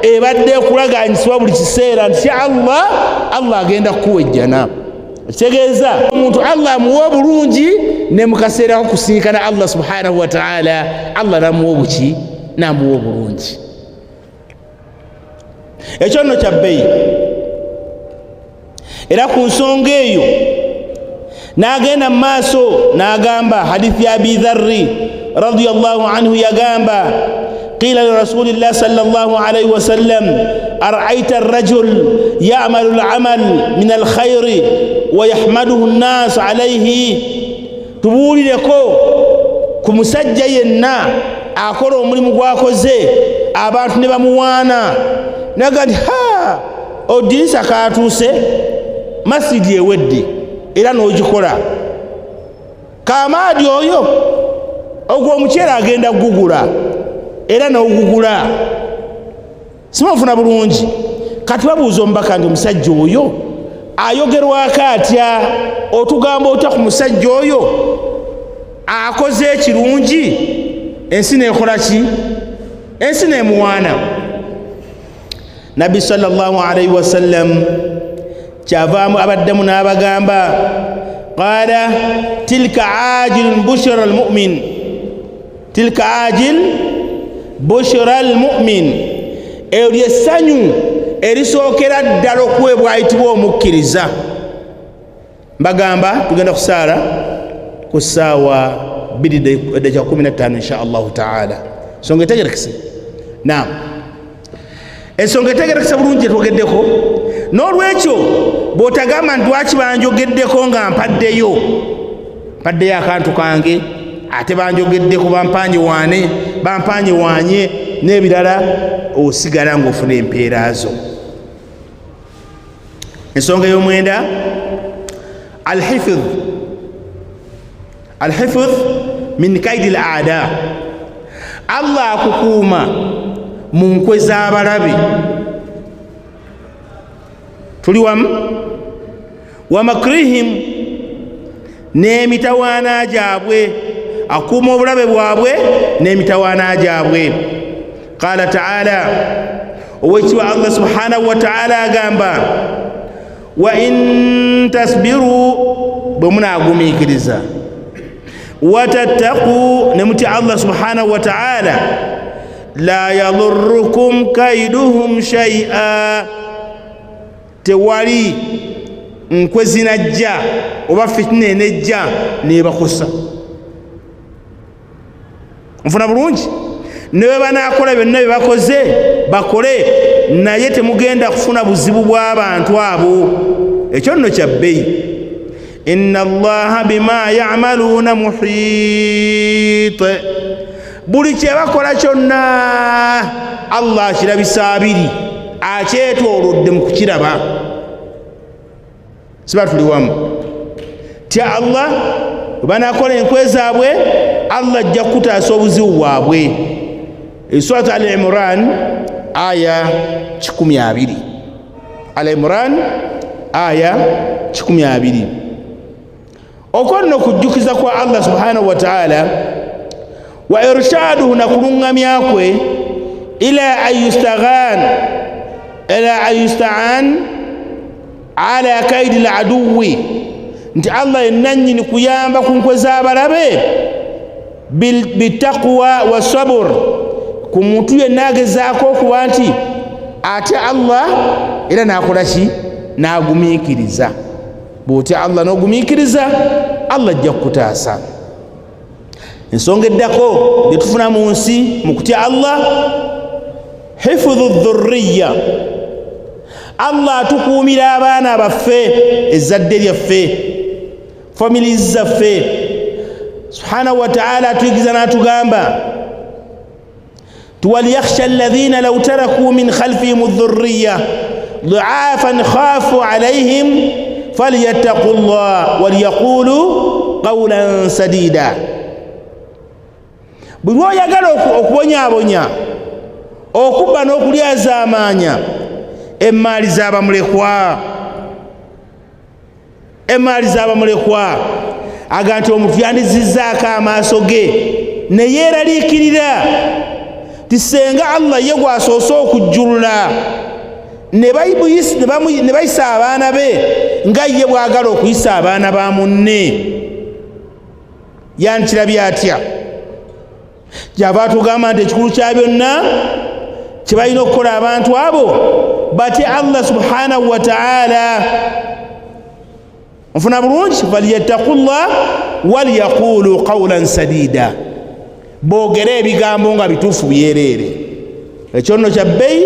ebadde ekulaganyisibwa buli kiseera nti Allah agenda kukuwa ejjana kitegeeza omuntu Allah amuwa obulungi ne mu kaseera kusinkana Allah subhanahu wa ta'ala Allah namuwa obuki namuwa obulungi ekyo nno kya bbeeyi era ku nsonga eyo n'agenda mu maaso n'agamba hadithi ya Abi Dharri radiyallahu anhu yagamba قيل لرسول الله صلى الله عليه وسلم أرأيت الرجل يعمل العمل من الخير ويحمده الناس عليه تبولي لكو كمسجى ينا أكورو ملم غواكوزي abantu ne bamuwaana nagandi ha odinisa kaatuuse masidi ewedde era n'ogikola kaamaadi oyo ogwo omukyera agenda gugula era n'ogugula simufuna bulungi kati babuuza omubaka nti omusajja oyo ayogerwako atya otugamba otya ku musajja oyo akoze ekirungi ensi neekola ki ensi neemuwaana nabbi sallallahu alaihi wasallam kyavaamu abaddemu n'abagamba qaala tilka ajilun bushra almu'min tilka ajil bushra almu'min eryo essanyu erisookera ddala okuweebwa ayitibwa omukkiriza mbagamba tugenda kusaala ku ssaawa 2:15 insha allahu taala ensonga etegerekese naam ensonga etegerekese bulungi etwogeddeko n'olwekyo bw'otagamba nti lwaki banjogeddeko nga mpaddeyo akantu kange ate banjogeddeko bampanye waanye n'ebirala osigala ng'ofuna empeera zo ensonga ey'omwenda alhifdh min kaidi al-aada Allah akukuuma mu nkwe z'abalabe tuli wamu wa makrihim n'emitawaana gyabwe akuuma obulabe bwabwe n'emitawaana gyabwe qala ta'ala owekitiibwa Allah subhanahu wa ta'ala agamba wa in tasbiru bwe munaagumiikiriza watattaqu ne mutya Allah subhanahu wa ta'ala la yadurrukum kaiduhum shay'a tewali nkwe zinajja oba fitina enejja nebakosa nfuna bulungi newe banaakola byonna bye bakoze bakole naye temugenda kufuna buzibu bw'abantu abo ekyo nno kya bbeeyi inna allaha bima ya'maluna muhit buli kye bakola kyonna Allah akirabisa abiri akyetoolodde mu kukiraba siba tuli wamu tya Allah banakola enkwe zaabwe Allah ajja kutaasa obuzibu bwabwe Surat Al-Imran aya 12 Al-Imran aya 12 okonno kujjukiza kwa Allah subhanahu wa ta'ala wa irshaduhu na kulungamya kwe ila an yusta'an ala kaidi al-aduwi, nti Allah yenanyini kuyamba kunkweza abalabe bitaqwa wa sabr, ku muntu yenna agezaako okuba nti ate Allah era nakolaki nagumiikiriza. bw'otya Allah n'ogumiikiriza, Allah ajja kukutaasa. ensonga eddako bye tufuna mu nsi mu kutya Allah, hifudhu dhurriya. Allah atukuumira abaana baffe, ezzadde lyaffe, family zaffe. subhanahu wa ta'ala atuyigiza n'atugamba وَلْيَخْشَى الَّذِينَ لَوْ تَرَكُوا مِنْ خَلْفِهِمُ الذُّرِّيَّةَ ضِعَافًا خَافُوا عَلَيْهِمْ فَلْيَتَّقُوا اللَّهَ وَلْيَقُولُوا قَوْلًا سَدِيدًا. buli lw'oyagala okubonyaabonya, okubba n'okulyazaamaanya emmaali z'abamulekwa, aga nti omuntu yandizizzaako amaaso ge ne yeeraliikirira ti senga Allah ye gwasoose okujjulula ne bayisa abaana be nga ye bwagala okuyisa abaana ba munne, yandikirabye atya? Kyava atugamba nti ekikulu kya byonna kye balina okukola abantu abo batye Allah subhanahu wa ta'ala. nfuna bulungi, falyattaqullah walyaqulu qawlan sadida, boogere ebigambo nga bituufu byereere. ekyo nno kya bbeeyi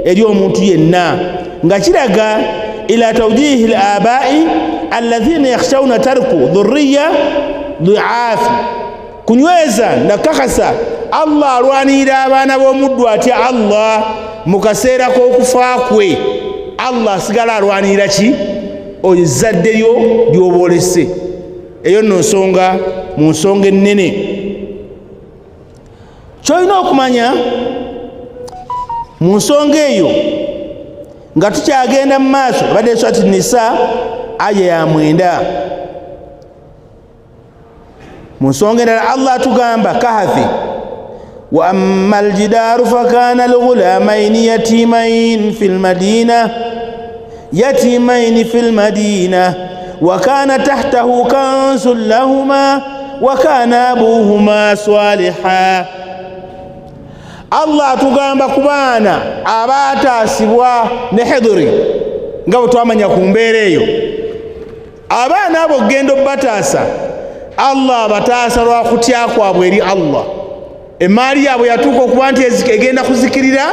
eri omuntu yenna, nga kiraga ila tawjihi al-aba'i alladhina yakhshawna tarku dhurriya dhi'afi, kunyweza nakakasa Allah alwanirira abaana b'omuddu atya Allah mu kaseera k'okufa kwe. Allah asigala alwanirira ki? ezzadde lyo ly'oboolese. eyo nno nsonga mu nsonga ennene. kyolina okumanya mu nsonga eyo nga tukyagenda mu maaso, badde surati Nisa aya ya 9. mu nsonga endala Allah atugamba Kahafi, wa amma aljidaru fakana lghulamaini yatimain fil madina wa kana tahtahu kanzun lahuma wa kana abuhuma saliha. Allah atugamba ku baana abaataasibwa ne Hidri, nga bwe twamanya ku mbeera eyo. abaana abo genda obbataasa, Allah abataasa lwa kutya kwabwe eri Allah. emaali yaabwe yatuuka okuba nti egenda kuzikirira,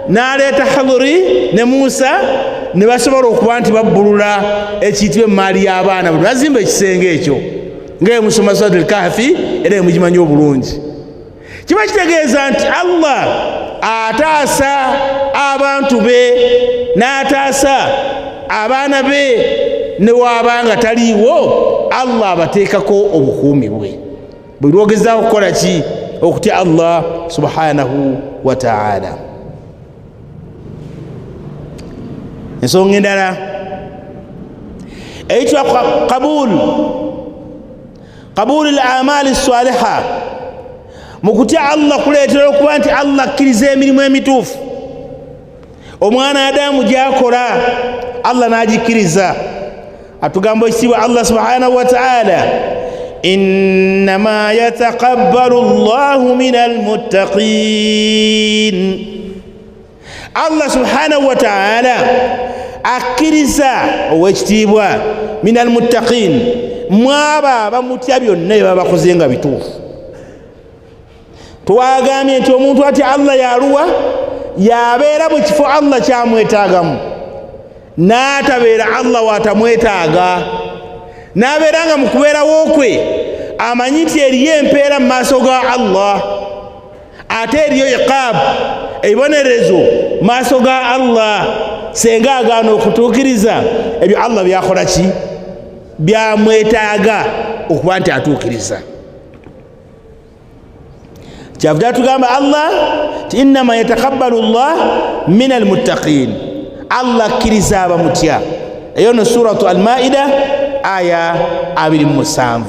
n'aleeta Hidri ne Musa ne basobola okuba nti babbulula ekiyitibwa emaali y'abaana bwe bazimba ekisenge ekyo, nga musoma Suratul Kahfi era mugimanyi obulungi. kiba kitegeeza nti Allah ataasa abantu be n'ataasa abaana be, ne waabanga taliiwo Allah abateekako obukuumi bwe. bwe lwogezaawo okukola ki? okutya Allah subhanahu wa ta'ala. ensonga endala eyitibwa qabul al-amali as-saliha, mu kutya Allah kuleetera okuba nti Allah akkiriza emirimu emituufu. omwana Adamu gy'akola Allah n'agikkiriza. atugamba ekitiibwa Allah subhanahu wa ta'ala, innama yataqabbalu Allahu minal muttaqin. Allah subhanahu wa ta'ala akkiriza ow'ekitiibwa minal muttaqin, mwaba abamutya byonna bye baba bakoze nga bituufu. twagambye nti omuntu atya Allah yaluwa yabeera mu kifo Allah kyamwetaagamu, n'atabeera Allah waatamwetaaga, n'abeera nga mu kubeerawo kwe amanyi nti eriyo empeera mu maaso ga Allah, ate eriyo iqaab, ebibonerezo mu maaso ga Allah. senga agaana okutuukiriza ebyo Allah byakola ki? byamwetaaga okuba nti atuukiriza. kyavudde atugamba Allah ti innama yataqabbalu Allah minal muttaqin, Allah akkiriza abamutya. eyo no suratu Al-Maida aya 27.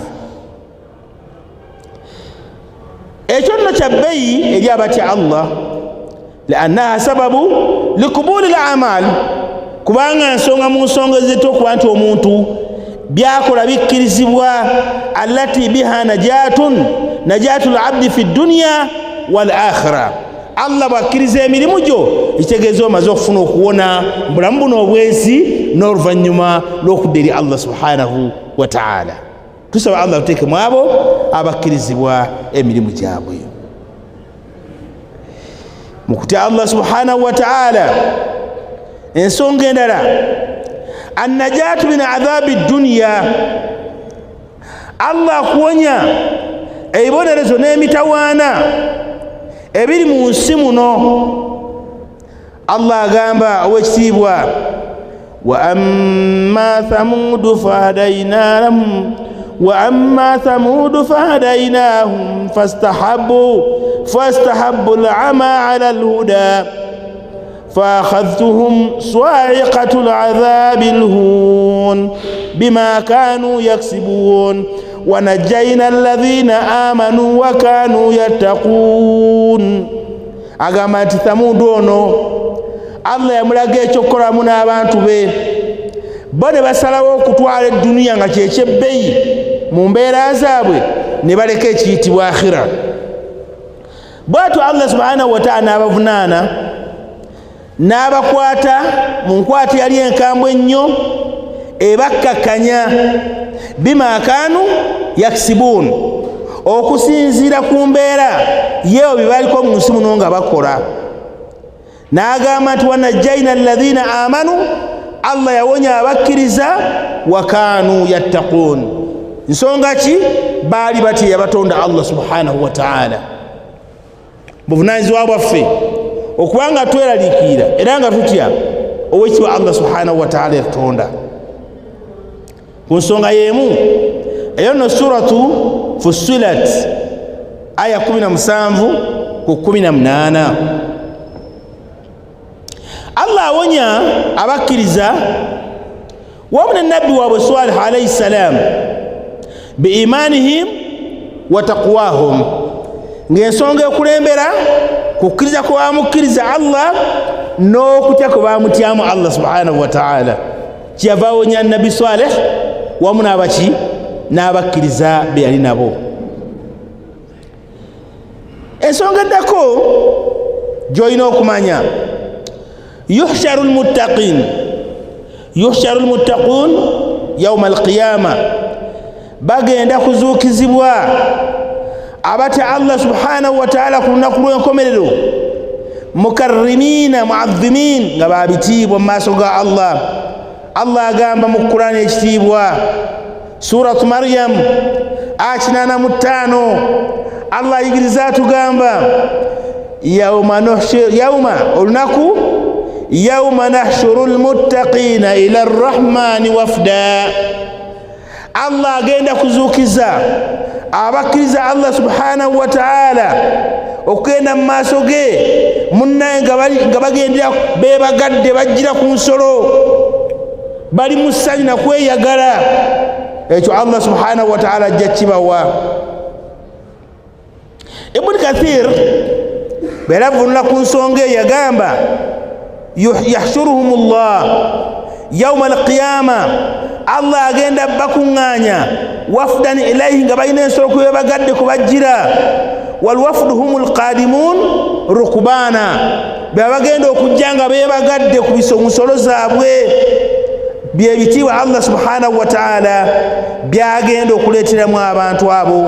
ekyo nno kya bbeeyi eri abatya Allah, liannaha sababu likubuli al-amal kubanga nsonga mu nsonga zito kuba nti omuntu byakola bikkirizibwa allati biha najatul abdi fi dunya wal akhirah Allah bwakkiriza emirimu gyo ekitegeeza omaze okufuna okuwona mbulamu buno obwensi n'oluvannyuma lw'okudda eri Allah subhanahu wa ta'ala. Tusaba Allah tuteeke mu abo abakkirizibwa emirimu gyabwe mu kutya Allah subhanahu wa ta'ala. Ensonga endala annajatu min adhabi dunya, Allah akuwonya ebibonerezo n'emitawaana ebiri mu nsi muno. Allah agamba ow'ekitiibwa wa amma thamudu fahadaynahum fastahabbu al-ama ala al-huda فأخذتهم صاعقة العذاب الهون بما كانوا يكسبون ونجينا الذين آمنوا وكانوا يتقون. أغامات ثمود ono Allah yamulaga ekyokola mu n'abantu be bone basalawo okutwala eddunia nga kyekyebbeyi mu mbeera zaabwe ne baleka ekiyitibwa akhira. Bwatyo Allah subhanahu wa ta'ala n'abavunaana n'abakwata mu nkwata yali enkambwe ennyo ebakkakkanya bima kaanu yakisibuun okusinziira ku mbeera yeewo bye baliko mu nsi muno nga bakola. N'agamba nti wanajjaina alladhina amanu, Allah yawonya abakkiriza wa kaanu yattaquun. Nsonga ki? Baali batya batonda Allah subhanahu wa ta'ala. Buvunaanyizibwa bwaffe okubanga tweraliikirira era nga tutya owekitiibwa Allah subhanahu wa ta'ala yatonda. Ku nsonga y'emu eyo nno suratu Fussilat aya 17 ku 18 Allah awonya abakkiriza wamu ne nabbi waabwe Salih alayhi salam biimanihim wa taqwahum, ng'ensonga ekulembera kukkiriza kwe bamukkiriza Allah n'okutya kwe bamutyamu Allah subhanahu wa ta'ala. Kyeyava awonya nabbi Salih wamu n'abaki n'abakkiriza be yali nabo. Ensonga eddako gy'olina okumanya yuhsharu almuttaquun yawma alqiyama, bagenda kuzuukizibwa abatya Allah subhanahu wa ta'ala ku lunaku lw'enkomerero mukarrimiina mu'azzimin, nga babitiibwa mu maaso ga Allah. Allah agamba mu Qur'ani ekitiibwa suratu Maryam aya 85 Allah ayigiriza atugamba olunaku yawma nahshuru almuttaqiina ila arrahmani wafda. Allah agenda kuzuukiza abakkiriza Allah subhanahu wa ta'ala okugenda mu maaso ge munnaye nga bagendera bebagadde bajjira ku nsolo bali mu ssanyu na kweyagala. Ekyo Allah subhanahu wa ta'ala ajja kibawa. Ibn Kathir beravunula ku nsonga eyo yagamba yahshuruhumullah yawma alqiyama, Allah agenda bakuŋŋaanya wafdan ilayhi nga balina ensolo kwe bagadde kubajjira. Walwafdu humul qadimun rukbana, bebagenda okujja nga bebagadde ku nsolo zaabwe byebitiibwa Allah subhanahu wa ta'ala byagenda okuleeteramu abantu abo.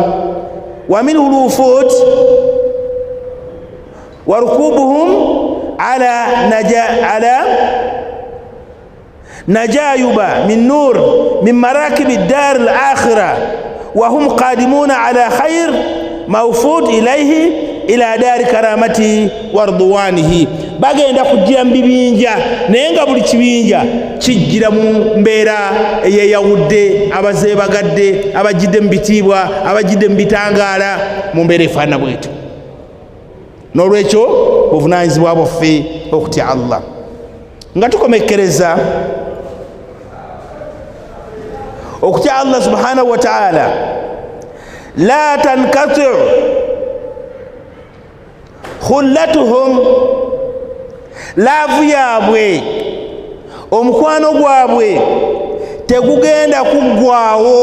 Wa minhu lufut wa rukubuhum ala najayuba min nur min marakibi dar al-akhirah wa hum qadimuna ala khair mawfud ilayhi ila dari karamati wa ridwanihi. Bagenda kujjira mu bibinja naye nga buli kibinja kijjira mu mbeera eyeyawudde, abazeebagadde, abajjidde mu bitiibwa, abajjidde mu bitangaala, mu mbeera efaanana bwetyo. N'olwekyo buvunaanyizibwa bwaffe okutya Allah. Nga tukomekkereza okutya Allah subhanahu wa ta'ala la tankatu khullatuhum laavu yaabwe omukwano gwabwe tegugenda kuggwaawo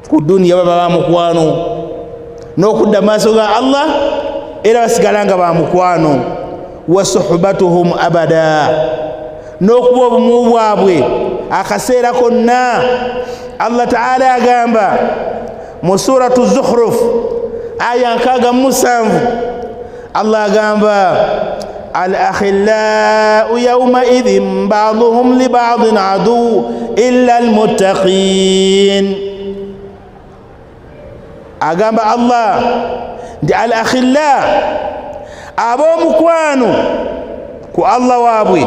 ku duniya. baba ba mukwano n'okudda maaso ga Allah era basigala nga ba mukwano. wa suhbatuhum abada, n'okuba obumu bwabwe akaseera konna. Allah Ta'ala agamba mu suratu Zukhruf aya 67, Allah agamba al-akhillau yawma idhin ba'duhum li ba'din adu illa al-muttaqin. Agamba Allah ndi al-akhilla, ab'omukwano ku Allah waabwe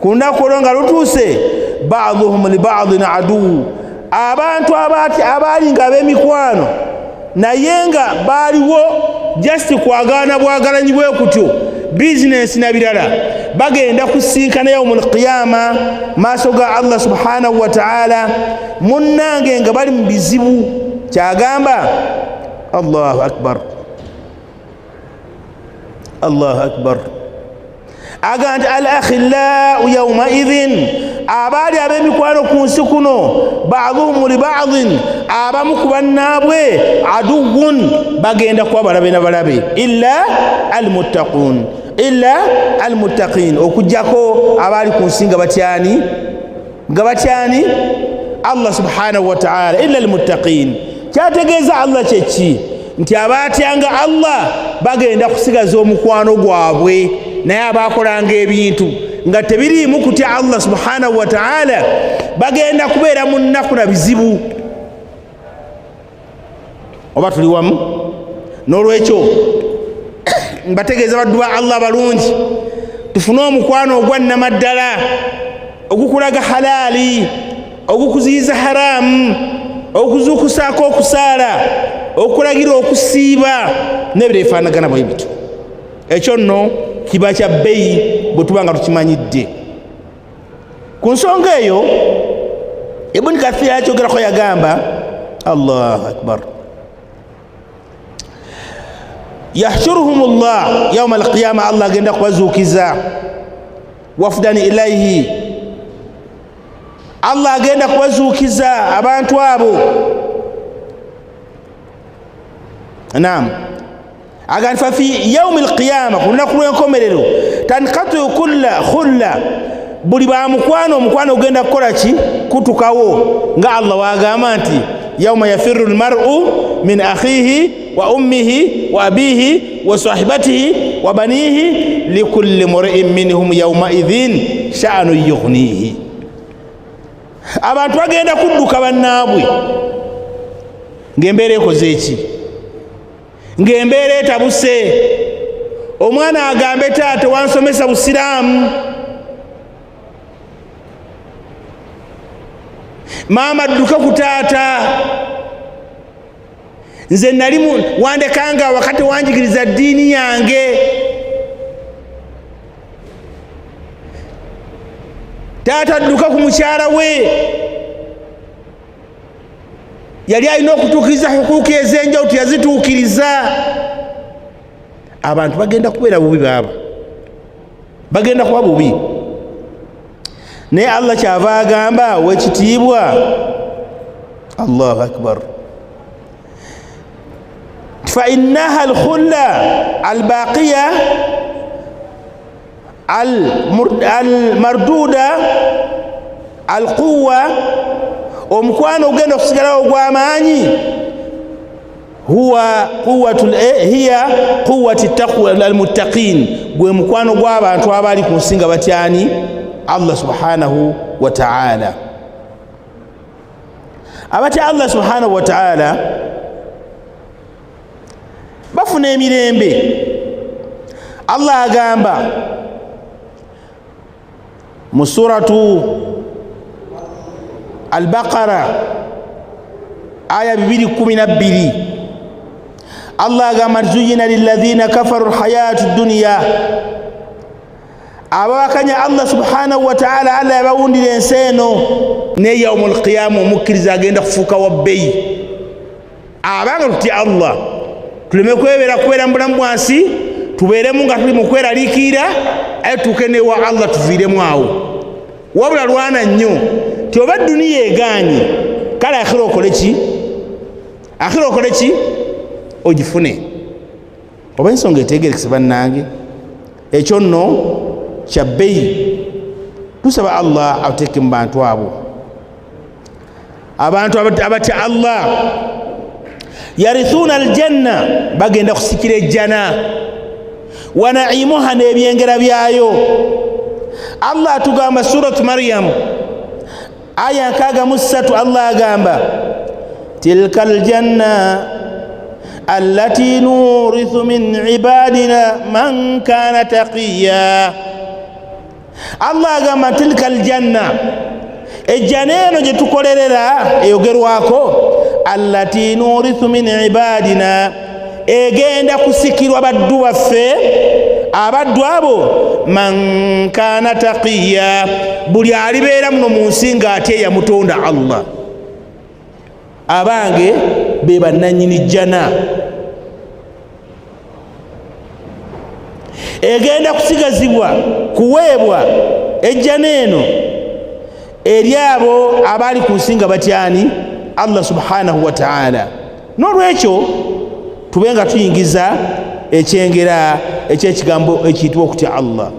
ku lunaku olwo nga lutuuse, ba'duhum li ba'din adu, abantu abaali nga ab'emikwano naye nga baaliwo just kwagaana bwagalanyi bwe kutyo, bizinesi na birala, bagenda kusinkana yaumul qiyama maaso ga Allah subhanahu wa ta'ala, munnange nga bali mu bizibu. Kyagamba Allahu akbar, Allahu akbar. Agamba al-akhillau yawma idhin, abaali ab'emikwano ku nsi kuno, ba'duhum li ba'din, abamu ku bannaabwe, aduwwun, bagenda kuba balabe na balabe, illa al-muttaqun, illa al-muttaqin, okujjako abaali ku nsi nga batyani Allah subhanahu wa ta'ala, illa al-muttaqin. Kyategeeza Allah kyeki nti abaatyanga Allah bagenda kusigaza omukwano gwabwe, naye abaakolanga ebintu nga tebiriimu kutya Allah subhanahu wa ta'ala bagenda kubeera mu nnaku na bizibu. Oba tuli wamu? N'olwekyo mbategeeza baddu ba Allah balungi, tufune omukwano ogwannamaddala ogukulaga halaali, ogukuziyiza haramu, okuzuukusaako okusaala, okulagira okusiiba n'ebiro ebifaanagana bwe bityo. Ekyo nno kiba kya bbeeyi bwe tuba nga tukimanyidde. Ku nsonga eyo Ibn Kathir yakyogerako yagamba, Allahu akbar, yahshuruhum Allah yawma al-qiyama, Allah agenda kubazuukiza, wafdan ilaihi, Allah agenda kubazuukiza abantu abo. Naam, agamba fa fi yawmi al-qiyama, ku lunaku lw'enkomerero, tanqatu kulla khulla, buli ba mukwano omukwano ogenda kukola ki? Kutukawo, nga Allah wagamba nti yawma yafirru al-mar'u min akhihi wa ummihi wa abihi wa sahibatihi wa banihi likulli mur'in minhum yawma idhin sha'nu yughnihi. Abantu bagenda kudduka bannaabwe ng'embeera ekoze eki? Ng'embeera etabuse. Omwana agambe taata wansomesa busiraamu, maama adduka ku taata, nze nali wandekanga wakati wanjigiriza ddiini yange. Taata adduka ku mukyala we, yali alina okutuukiriza hukuuki ez'enjawulo teyazituukiriza. Abantu bagenda kubeera bubi, baaba bagenda kuba bubi. Naye Allah kyava agamba wekitiibwa, Allahu akbar, fa innaha al-khulla al-baqiya al-marduda al-quwwa, omukwano ogenda okusigalawo ogw'amaanyi, hiya quwwatu taqwa al-muttaqin, gwe mukwano gw'abantu abaali ku nsi nga batyani Allah subhanahu wa ta'ala. Abatya Allah subhanahu wa ta'ala bafuna emirembe. Allah agamba mu suratu Al-Baqara aya 212, Allah agamba zuyina lilladhina kafaru alhayatu dunya, abawakanya Allah subhanahu wa ta'ala, Allah yabawundira ensi eno ne yaumul qiyama omukkiriza agenda kufuuka wa bbeeyi. Abanga tutya Allah tuleme kubeera mu bulamu bwansi tubeeremu nga tuli mu kweraliikirira aye tuuke newa Allah tuviiremu awo wabula lwana nnyo ti oba duniya egaanye kale akhira okole ki akhira okole ki ogifune oba ensonga etegerekese bannange ekyo nno kya bbeeyi tusaba Allah ateeke mu bantu abo abantu abatya Allah yarithuna aljanna bagenda kusikira ejjana wa naimuha n'ebyengera byayo Allah atugamba suratu Maryam aya 63 Allah agamba tilka aljanna allati nurithu min ibadina man kana taqiya Allah agamba tilka aljanna ejjana eno gye tukolerera eyogerwako allati nurithu min ibadina egenda kusikirwa baddu baffe abaddu abo man kana taqiya buli alibeera muno mu nsi ng'ate yamutonda Allah abange be bannannyini jjana egenda kusigazibwa kuweebwa ejjana eno eri abo abali ku nsi nga batyani Allah subhanahu wa ta'ala n'olwekyo tube nga tuyingiza ekyengera ekyekigambo ekiyitibwa okutya Allah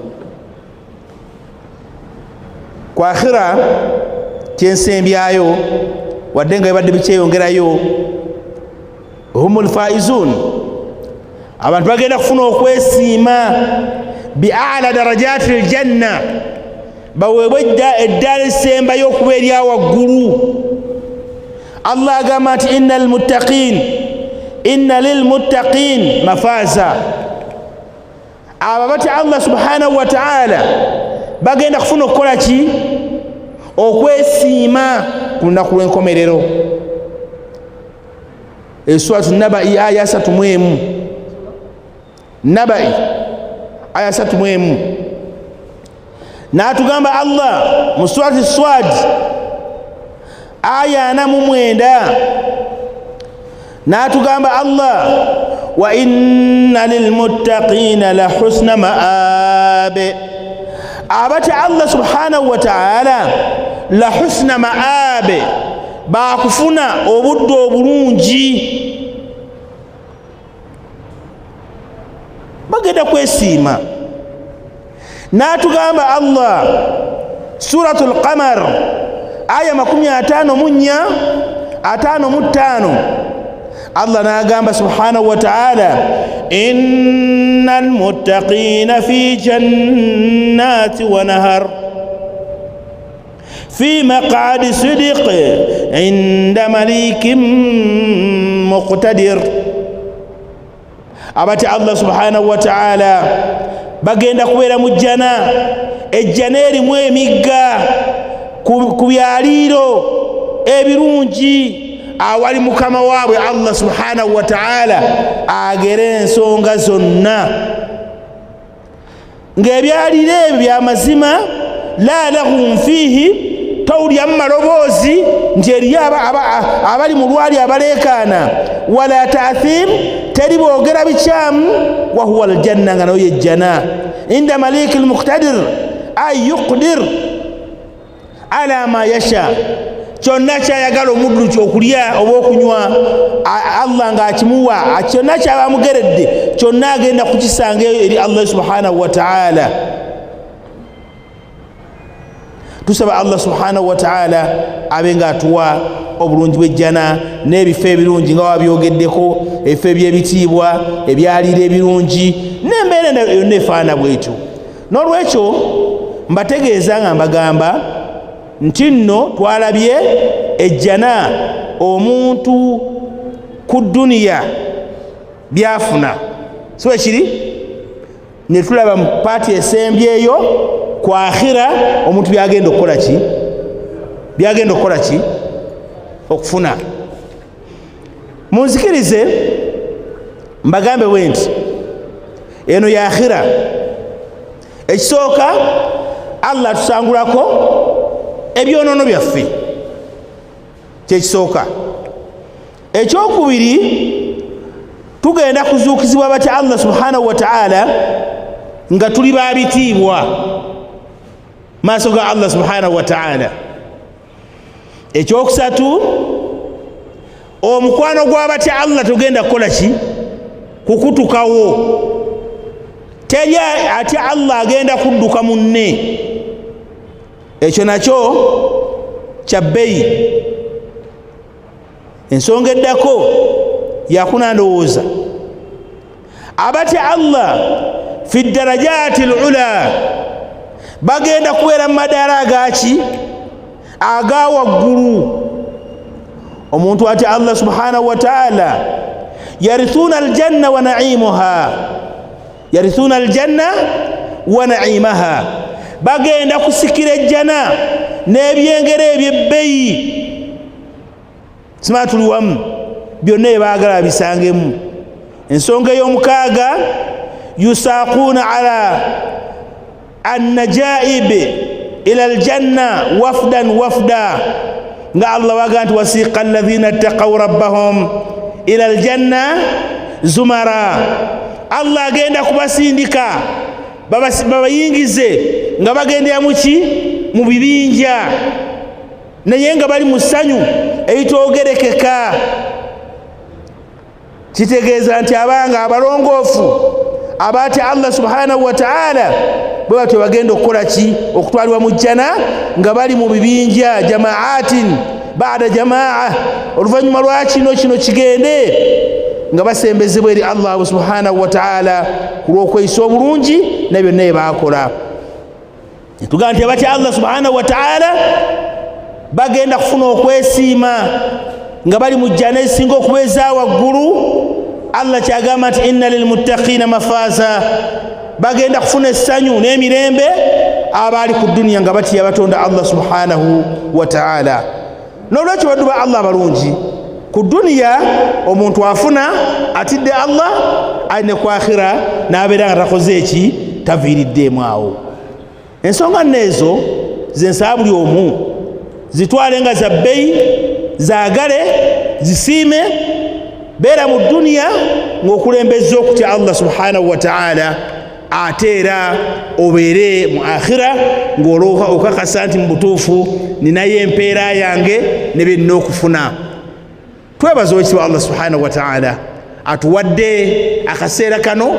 ku akhira kyensembyayo wadde nga bibadde bikyeyongerayo humul faizun abantu bagenda kufuna okwesiima bi ala darajati aljanna baweebwe eddaala esembayo okuba erya waggulu Allah agamba nti inna lilmuttaqin mafaza abo batya Allah subhanahu wa ta'ala bagenda kufuna okukola ki okwesiima ku lunaku lw'enkomerero esuratu nabai aya 31 nabai aya 31 n'atugamba Allah mu surati Swad aya 49 n'atugamba Allah wa inna lilmuttaqina la husna ma'abe abatya Allah subhanahu wa ta'ala la husna ma'abe bakufuna obudde obulungi bagenda kwesiima n'atugamba Allah suratul qamar aya 54 Allah n'agamba subhanahu wa ta'ala innal muttaqina fi jannati wa nahar fi maq'adi sidq inda malikin muqtadir abati Allah subhanahu wa ta'ala bagenda kubeera mu jjana ejjana erimu emigga ku byaliiro ebirungi awali mukama waabwe Allah subhanahu wa ta'ala agere ensonga zonna ng'ebyaliiro ebyo byamazima la lahum fihi tawulyamu maloboozi nti eriyo abali mu lwali abaleekaana wala ta'thim teri boogera bikyamu wa huwa aljanna nga nayo yejjana inda maliki almuqtadir ay yuqdir ala ma yasha kyonna kyayagala omuddu kyokulya oba okunywa Allah ng'akimuwa kyonna kyabamugeredde kyonna agenda kukisanga eri Allah subhanahu wa ta'ala tusaba Allah subhanahu wa ta'ala abe ng'atuwa obulungi bw'ejjana n'ebifo ebirungi nga wabyogeddeko ebifo eby'ebitiibwa ebyaliiro ebirungi n'embeera yonna efaana bwetyo n'olwekyo mbategeeza nga mbagamba nti nno twalabye ejjana omuntu ku duniya byafuna so ekiri ne tulaba mu paati esembyeyo ku akhira omuntu byagenda okukola ki okufuna munzikirize mbagambe bwe nti eno ya akhira ekisooka Allah tusangulako ebyonoono byaffe kyekisooka ekyokubiri tugenda kuzuukizibwa batya Allah subhanahu wa ta'ala nga tuli babitiibwa maaso ga Allah subhanahu wa ta'ala. Ekyokusatu, omukwano gw'abatya Allah tugenda kukola ki? Kukutukawo. Teri atya Allah agenda kudduka munne. Ekyo nakyo kya bbeeyi. Ensonga eddako yakuna ndowooza abatya Allah fi darajati al-ula bagenda kubeera mu madaala agaki? Aga waggulu. Omuntu atya Allah subhanahu wa ta'ala yarithuna aljanna wa na'imuha, yarithuna aljanna wa na'imaha, bagenda kusikira ejjana n'ebyengero ebyebbeeyi. Sima tuli wamu, byonna ebaagala bisangemu. Ensonga ey'omukaaga, yusaquuna ala annajaib ila aljanna wafdan wafda, nga Allah waga nti wasiqa alladhina ittaqaw rabbahum ila aljanna zumara. Allah agenda kubasindika babayingize nga bagendera muki? Mu bibinja, naye nga bali mu ssanyu eritogerekeka. Kitegeeza nti abanga abalongoofu abatya Allah subhanahu wa ta'ala bwe batyo bagenda okukola ki? Okutwalibwa mu jjana nga bali mu bibinja, jamaatin baada jamaa, oluvannyuma lwa kino kigende nga basembezebwa eri Allah subhanahu wa ta'ala ku lw'okweyisa obulungi ne byonna bye baakola. Tugaa nti abatya Allah subhanahu wa ta'ala bagenda kufuna okwesiima nga bali mu jjana esinga okuba eza waggulu. Allah kyagamba nti inna lilmuttaqina mafaza, bagenda kufuna essanyu n'emirembe abaali ku duniya nga batya batonda Allah subhanahu wa ta'ala. N'olwekyo baddu ba Allah abalungi, ku duniya omuntu afuna atidde Allah, alina ku akhira n'abeera nga takoze eki? Taviiriddemu awo. Ensonga nneezo zensaba buli omu zitwale nga za bbeeyi, zaagale, zisiime. Beera mu duniya ng'okulembezza okutya Allah subhanahu wa ta'ala, ate era obeere mu akhira ng'olooka okakasa nti mu butuufu ninayo empeera yange ne bye nnina okufuna. Twebaza owekitiibwa Allah subhanahu wa ta'ala atuwadde akaseera kano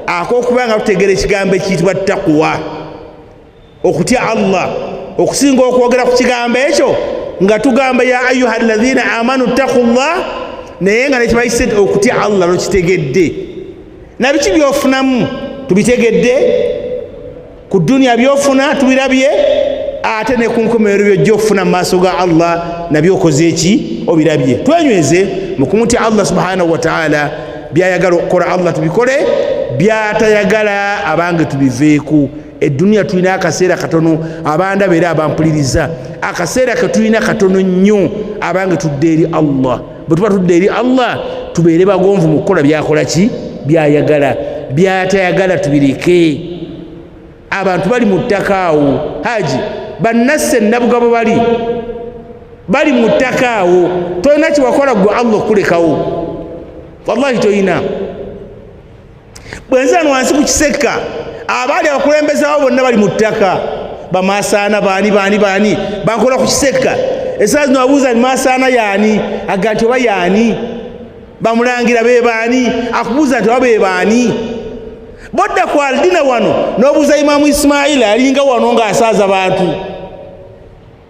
ak'okuba nga tutegeera ekigambo ekiyitibwa taqwa, okutya Allah, okusinga okwogera ku kigambo ekyo nga tugamba ya ayuha alladhina amanu taqullah, naye nga nekibayise okutya Allah lwokitegedde. Nabiki byofunamu tubitegedde, ku duniya byofuna tubirabye, ate ne ku nkomerero byojja okufuna mu maaso ga Allah nabyo okoze eki? Obirabye. Twenyweze mu kumutya Allah subhanahu wa ta'ala, byayagala okukola Allah tubikole, byatayagala abange tubiveeku. Eduniya tulina akaseera katono, abanda beera abampuliriza, akaseera ke tulina katono nnyo abange tudde eri Allah. Bwe tuba tudde eri Allah tubeere bagonvu mu kukola byakola ki? Byayagala. Byatayagala tubireke. Abantu bali mu ttaka awo, haji bannasse nabugabo bali mu ttaka awo, tolina kiwakola gwe Allah okulekawo, wallahi toyina. Bwenzano wansi ku kiseka abaali abakulembeze abo bonna bali mu ttaka, bamasaana baani bankola ku kiseka. Esaawa zino wabuuza ni masaana yaani, aga nti oba yaani, bamulangira be baani, akubuuza nti oba be baani. Bodda ku aldina wano n'obuuza Imamu Ismaila alinga wano ng'asaaza bantu,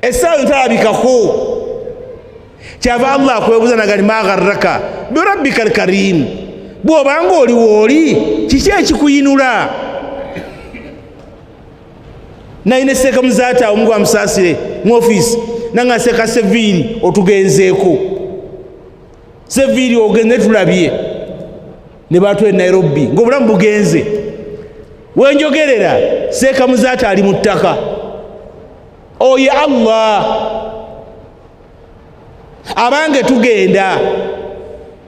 essaawa ntalabikako. Kyava Allah akwebuuza naga ni magharraka birabbika alkarim, bw'obanga oli wooli kiki ekikuyinula? Naine seka muzata omungu wa msasire mu office nanga seka seviri otugenzeeko, seviri ogenze tulabye ne batwe Nairobi ng'obulamu bugenze. Wenjogerera seka muzata ali mu ttaka, oye Allah abange tugenda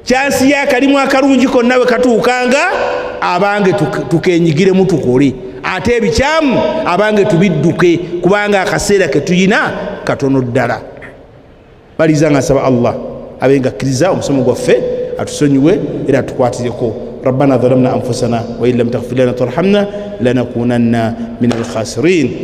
kyansi yakalimu akalungi konna bwe katuukanga abange tukenyigiremu tukole, ate ebikyamu abange tubidduke, kubanga akaseera ke tuyina katono ddala. Baliza nga nsaba Allah abenga akkiriza omusomo gwaffe atusonyiwe era tukwatireko. ربنا ظلمنا أنفسنا وإن لم تغفر لنا وترحمنا لنكونن من الخاسرين.